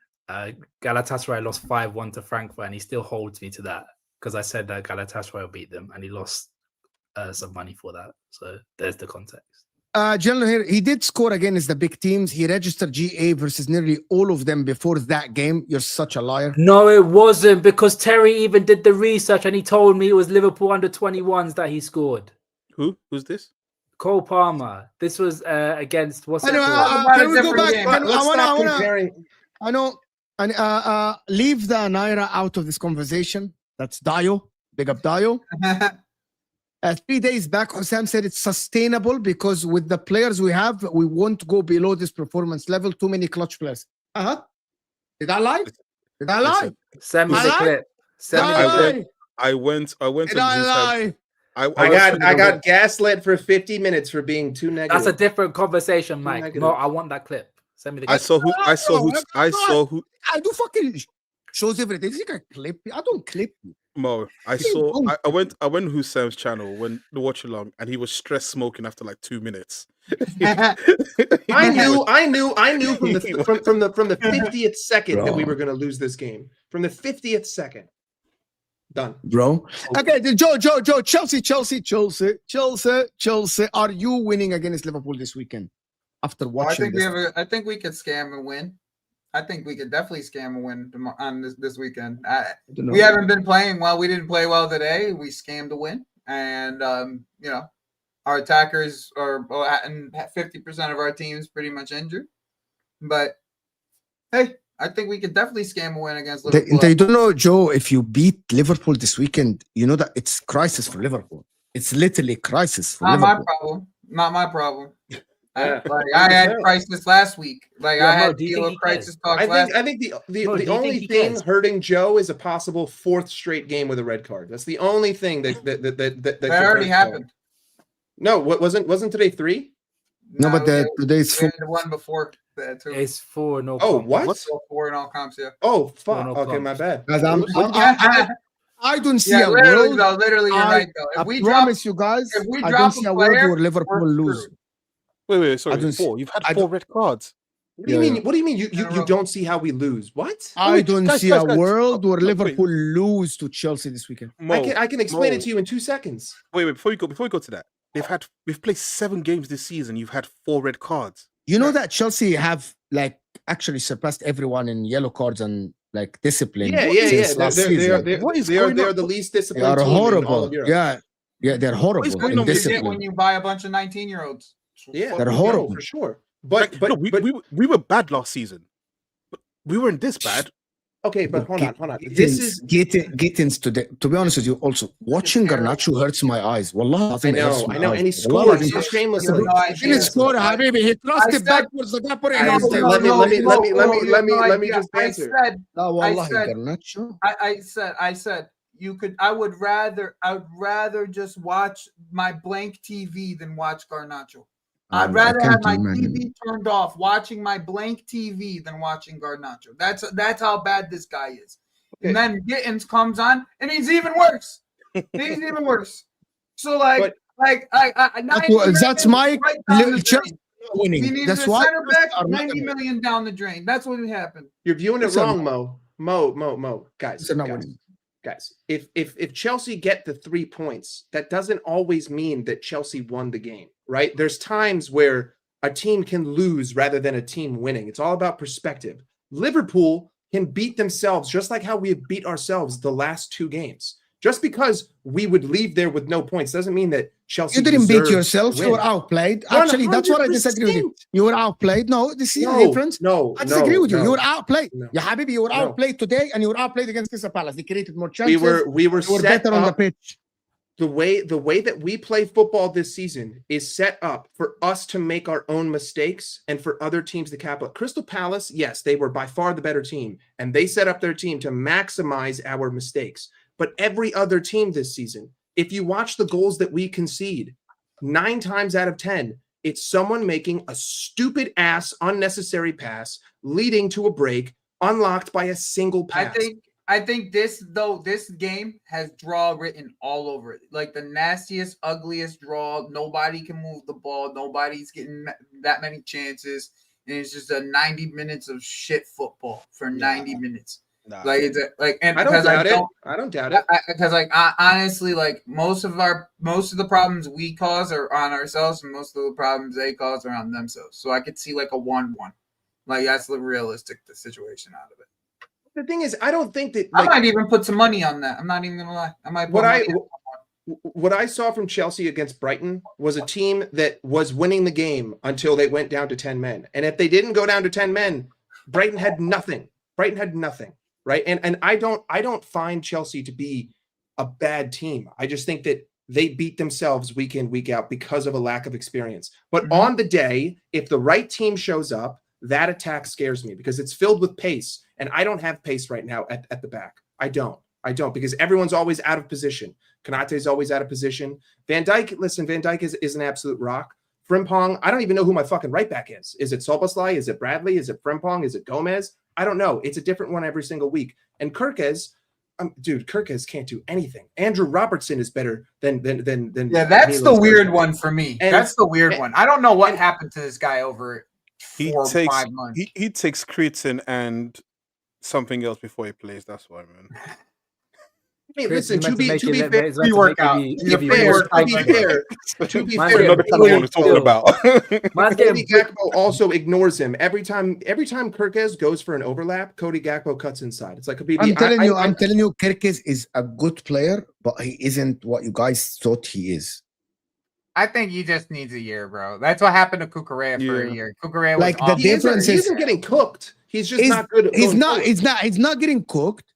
Galatasaray lost 5-1 to Frankfurt, and he still holds me to that because I said that Galatasaray will beat them, and he lost some money for that. So there's the context. General here, he did score against the big teams. He registered GA versus nearly all of them before that game. You're such a liar. No, it wasn't, because Terry even did the research and he told me it was Liverpool under 21s that he scored. Who's this? Cole Palmer. This was against what's it called? Can we go back? I know. Leave the Naira out of this conversation. That's Dio. Big up Dio. 3 days back, Hussam said it's sustainable because with the players we have, we won't go below this performance level. Too many clutch players. Did I lie? Send me the clip. I went. Did I lie? I got gaslit for 50 minutes for being too negative. That's a different conversation, Mike. No, I want that clip. Send me the clip. I saw who. I do fucking shows everything. You can clip. I don't clip you. Mo, I went Hussam's channel when the watch along, and he was stress smoking after like 2 minutes. I knew from the 50th second that we were going to lose this game. From the 50th second. Done. Bro. Okay, Joe, Chelsea. Are you winning against Liverpool this weekend? After watching I think we could scam and win. I think we could definitely scam and win on this weekend. We haven't been playing well. We didn't play well today. We scammed to win. And, our attackers are 50% of our team's pretty much injured. But, hey, I think we could definitely scam and win against Liverpool. They don't know, Joe, if you beat Liverpool this weekend, you know that it's crisis for Liverpool. It's literally crisis for Liverpool. Not my problem. I had crisis last week. I had crisis talks I think the only thing hurting Joe is a possible 4th straight game with a red card. That's the only thing that already happened. No, wasn't today 3? No, but today's 4. The one before that too. It's 4. No. Oh, what? What's 4 in all comps? Yeah. Oh, fuck. Okay, my bad. I don't see a literally, world. Literally, you're right though. I promise you guys, I don't see a world where Liverpool lose. Wait, sorry. 4. You've had 4 red cards. What do you mean? What do you mean? You don't see how we lose? What? I don't see a world where Liverpool lose to Chelsea this weekend. I can explain it to you in 2 seconds. Wait. Before we go to that, we've played 7 games this season. You've had 4 red cards. You know that Chelsea have actually surpassed everyone in yellow cards and discipline. Yeah. They're the least disciplined. They are horrible. Yeah, they're horrible in discipline. When you buy a bunch of 19-year-olds. Yeah, they're horrible for sure. But we were bad last season, but we weren't this bad. Okay, but hold on. This is getting to be honest with you. Also, watching Garnacho hurts my eyes. Wallah, I know, and he scored so shamelessly. He didn't score, Habibi. He thrust it backwards. Let me just answer. I said you could. I would rather just watch my blank TV than watch Garnacho. I'd rather have my TV turned off watching my blank TV than watching Garnacho. That's how bad this guy is. Okay. And then Gittins comes on, and he's even worse. So that's my winning. He needs a center back, 90 million down the drain. That's what happened. You're viewing it wrong, Mo. Guys, if Chelsea get the 3 points, that doesn't always mean that Chelsea won the game, right? There's times where a team can lose rather than a team winning. It's all about perspective. Liverpool can beat themselves just like how we have beat ourselves the last 2 games. Just because we would leave there with no points doesn't mean that Chelsea. You didn't beat yourselves. You were outplayed. Actually, 100%. That's what I disagree with you. You were outplayed. No, this is the difference. I disagree with you. You were outplayed. Ya Habibi, you were outplayed today, and you were outplayed against Crystal Palace. They created more chances. We were set better on the pitch. The way that we play football this season is set up for us to make our own mistakes and for other teams to capitalize. Crystal Palace, yes, they were by far the better team, and they set up their team to maximize our mistakes. But every other team this season, if you watch the goals that we concede, 9 times out of 10, it's someone making a stupid ass unnecessary pass leading to a break unlocked by a single pass. I think this game has draw written all over it. Like the nastiest, ugliest draw. Nobody can move the ball. Nobody's getting that many chances. And it's just a 90 minutes of shit football for 90 minutes. Nah. I don't doubt it. Because honestly, most of the problems we cause are on ourselves, and most of the problems they cause are on themselves. So I could see a 1-1. That's the realistic situation out of it. The thing is, I don't think that I might even put some money on that. I'm not even gonna lie. I might. What I saw from Chelsea against Brighton was a team that was winning the game until they went down to 10 men. And if they didn't go down to 10 men, Brighton had nothing. Right. And I don't find Chelsea to be a bad team. I just think that they beat themselves week in, week out because of a lack of experience. But on the day, if the right team shows up, that attack scares me because it's filled with pace. And I don't have pace right now at the back. I don't because everyone's always out of position. Konate is always out of position. Van Dijk is an absolute rock. Frimpong, I don't even know who my fucking right back is. Is it Szoboszlai? Is it Bradley? Is it Frimpong? Is it Gomez? I don't know. It's a different one every single week. And Kirkes, dude, Kirkes can't do anything. Andrew Robertson is better than. Yeah, that's the Milos weird Kirkes. one for me. And- That's the weird one. I don't know what and- happened to this guy over He 4 or takes 5 months. he takes creatine and something else before he plays. That's why, man. Hey, Chris, listen, it's to meant be make you fair, it's meant to Pre-workout. make you- To be give you more to be fight. fair, to be Man's fair, Another kind of getting what we're talking about. Man's Cody getting Gakpo also ignores him every time. Every time Kirkes goes for an overlap, Cody Gakpo cuts inside. It's like a BB. I'm telling you, Kirkes is a good player, but he isn't what you guys thought he is. I think he just needs a year, bro. That's what happened to Kukurea for a Yeah. year. Kukurea Like, was the awesome. difference he is- isn't getting cooked. He's just He's- not good. He's going not. forward. He's not getting cooked.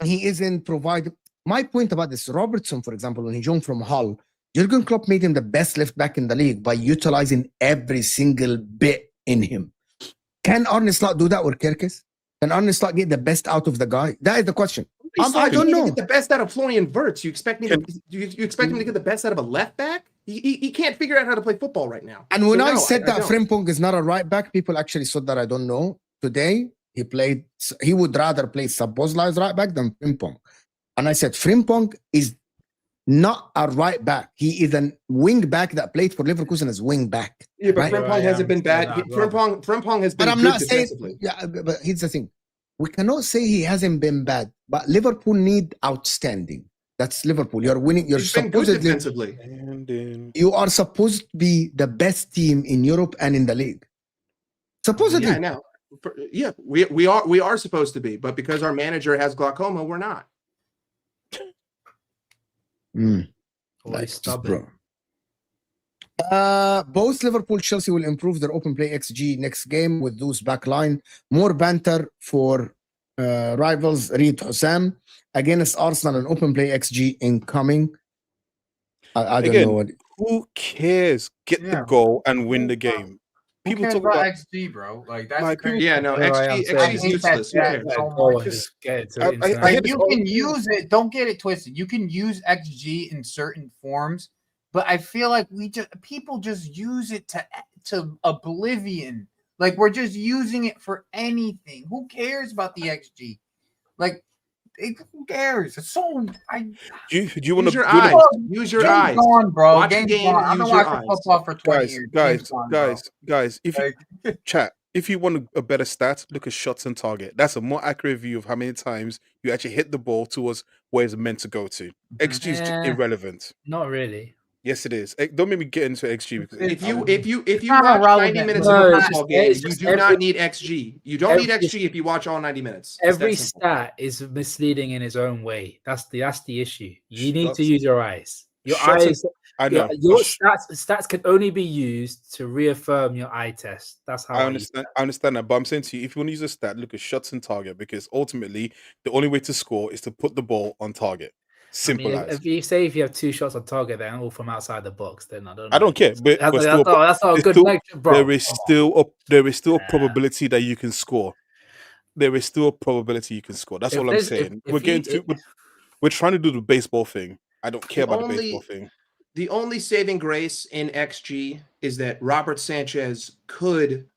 He isn't providing. My point about this, Robertson, for example, when he joined from Hull, Jurgen Klopp made him the best left back in the league by utilizing every single bit in him. Can Arne Slot do that with Kirkes? Can Arne Slot get the best out of the guy? That is the question. I don't know. Get the best out of Florian Wirtz. You expect me to? You expect him to get the best out of a left back? He can't figure out how to play football right now. And when So I no, said that don't. Frimpong is not a right back, people actually thought that I don't know. Today, he would rather play Szoboszlai as right back than Frimpong. And I said, Frimpong is not a right back. He is a wing back that played for Leverkusen as wing back. Yeah, but Right. Frimpong hasn't been bad. Yeah, well. Frimpong has been But I'm good not saying, defensively. yeah, but here's the thing. We cannot say he hasn't been bad, but Liverpool need outstanding. That's Liverpool. You're winning. You're He's been good supposedly, defensively. And then you are supposed to be the best team in Europe and in the league. Supposedly. Yeah, I know. Yeah, we are supposed to be, but because our manager has glaucoma, we're not. Mm. Always Like, stubborn. Both Liverpool Chelsea will improve their open play XG next game with those back line. More banter for rivals. Reed Hussam against Arsenal and open play XG incoming. I don't Again, know what. who cares? Get Yeah. the goal and win the game. Who People cares talk about about XG, bro? Like that's Like, crazy. Yeah, no, Here I am XG saying- is I hate useless. Who that cares? stat. Yeah, go and just- just get it to I- internet. I hate Like, this you whole- can use it. Don't get it twisted. You can use XG in certain forms, but I feel like people just use it to oblivion. Like we're just using it for anything. Who cares about the XG? Like, who cares? It's so do you want Use to your eyes. Use your Game's eyes. gone, bro. Watch the Game's game gone. and I've been use your watching eyes. football for 20 years. Game's gone, bro. guys, if you Like, chat, if you want a better stat, look at shots on target. That's a more accurate view of how many times you actually hit the ball towards where it's meant to go to. XG is Yeah. irrelevant. Not really. Yes, it is. Don't make me get into XG because If you not watch 90 irrelevant, minutes no, of a it's football just- game, it's you just do every- not need XG. You don't need every- XG if you watch all 90 minutes. It's that Every simple. stat is misleading in its own way. That's the issue. You need to Shots- use your eyes. Your shots eyes. I know. Your stats can only be used to reaffirm your eye test. That's how I use understand. I understand that, but I'm saying to you, if you want to use a stat, look at shots on target because ultimately the only way to score is to put the ball on target. Simple I mean, as. if you have 2 shots on target, they're all from outside the box. Then I don't know. I don't care, but That's, still, that's not a there's good still- lecture, bro. there is still a Nah. probability that you can score. There is still a probability you can score. That's If all I'm there's- saying. if We're you- getting to we're trying to do the baseball thing. I don't care about the only- baseball thing. The only saving grace in XG is that Robert Sanchez could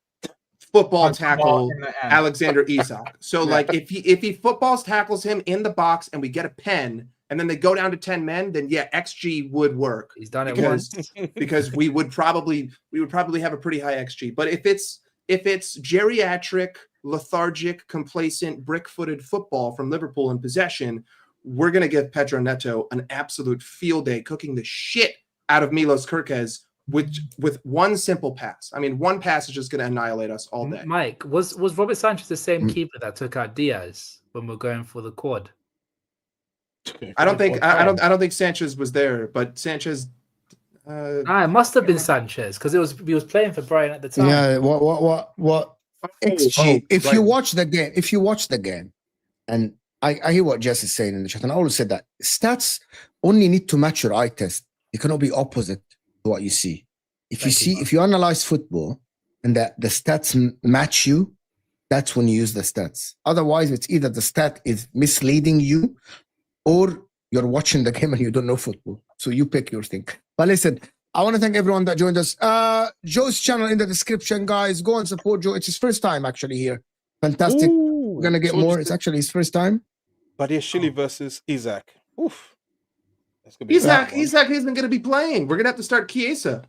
football tackle in the end. Alexander Isak. So Yeah. like if he footballs tackles him in the box and we get a pen and then they go down to 10 men, then yeah, XG would work He's done it because once. because we would probably have a pretty high XG. But if it's geriatric, lethargic, complacent, brick-footed football from Liverpool in possession, we're gonna give Pedro Neto an absolute field day, cooking the shit out of Milos Kirkes with one simple pass. I mean, one pass is just gonna annihilate us all day. Mike, was Robert Sanchez the same Mm. keeper that took out Diaz when we're going for the quad? I don't think Sanchez was there, but Sanchez. It must have been Sanchez because he was playing for Brighton at the time. Yeah, what XG? oh, If right. you watch the game, and I hear what Jess is saying in the chat, and I always said that stats only need to match your eye test. It cannot be opposite to what you see. If you analyze football and the stats match you, that's when you use the stats. Otherwise, it's either the stat is misleading you, or you're watching the game and you don't know football. So you pick your thing. But listen, I want to thank everyone that joined us. Joe's channel in the description, guys. Go and support Joe. It's his first time actually here. Fantastic. We're gonna get more. It's actually his first time. Badiashile versus Isaac. Oof. That's gonna be a Isaac bad one. isn't going to be playing. We're going to have to start Chiesa.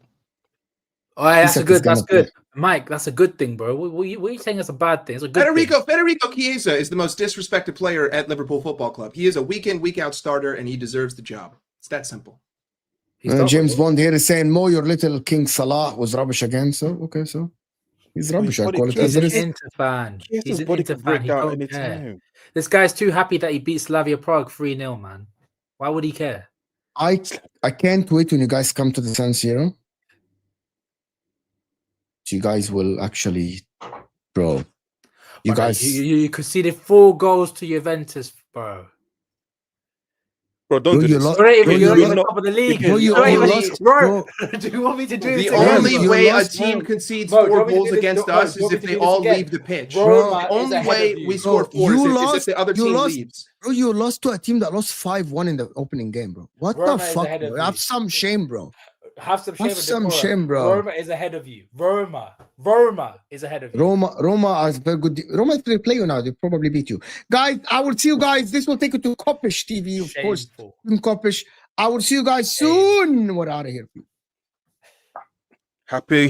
Oh, yeah, that's Isak good. is gonna That's good, Mike. That's a good thing, bro. What are you saying? It's a bad thing. It's a good thing. Federico Chiesa is the most disrespected player at Liverpool Football Club. He is a week in, week out starter, and he deserves the job. It's that simple. James Bond here is saying, Mo, your little King Salah was rubbish again. So, okay, so he's rubbish. I call it He's as an it is. Inter fan. He's Chiesa's an body Inter could break fan. He down don't any care. time. This guy's too happy that he beat Slavia Prague 3-0, man. Why would he care? I can't wait when you guys come to the San Siro. So you guys will actually, bro. You Brother, guys, you conceded 4 goals to Juventus, bro. Bro, don't do you this. lost. You're not even, Bro, you're not you even lost- top of the league. Bro, you You're not even- lost- bro, bro. do you want me to do The this only again? way a lost, team bro. concedes Bro, do you 4 want me to goals do this? against Bro, us do you is want me if to they do this all again? leave the pitch. Roma The is only ahead way of you. we score Bro, 4 you is lost- if the other you team lost- leaves. Bro, you lost to a team that lost 5-1 in the opening game, bro. What Roma the is fuck, ahead of bro? Have you. some shame, bro. Have some shame. Have some Decora. shame, bro. Roma is ahead of you. Roma is ahead of you. Roma is very good. Roma is play you now. They probably beat you. Guys, I will see you guys. This will take you to Kopish TV, of course. Shameful. In Kopish. I will see you guys soon. We're out of here. Happy.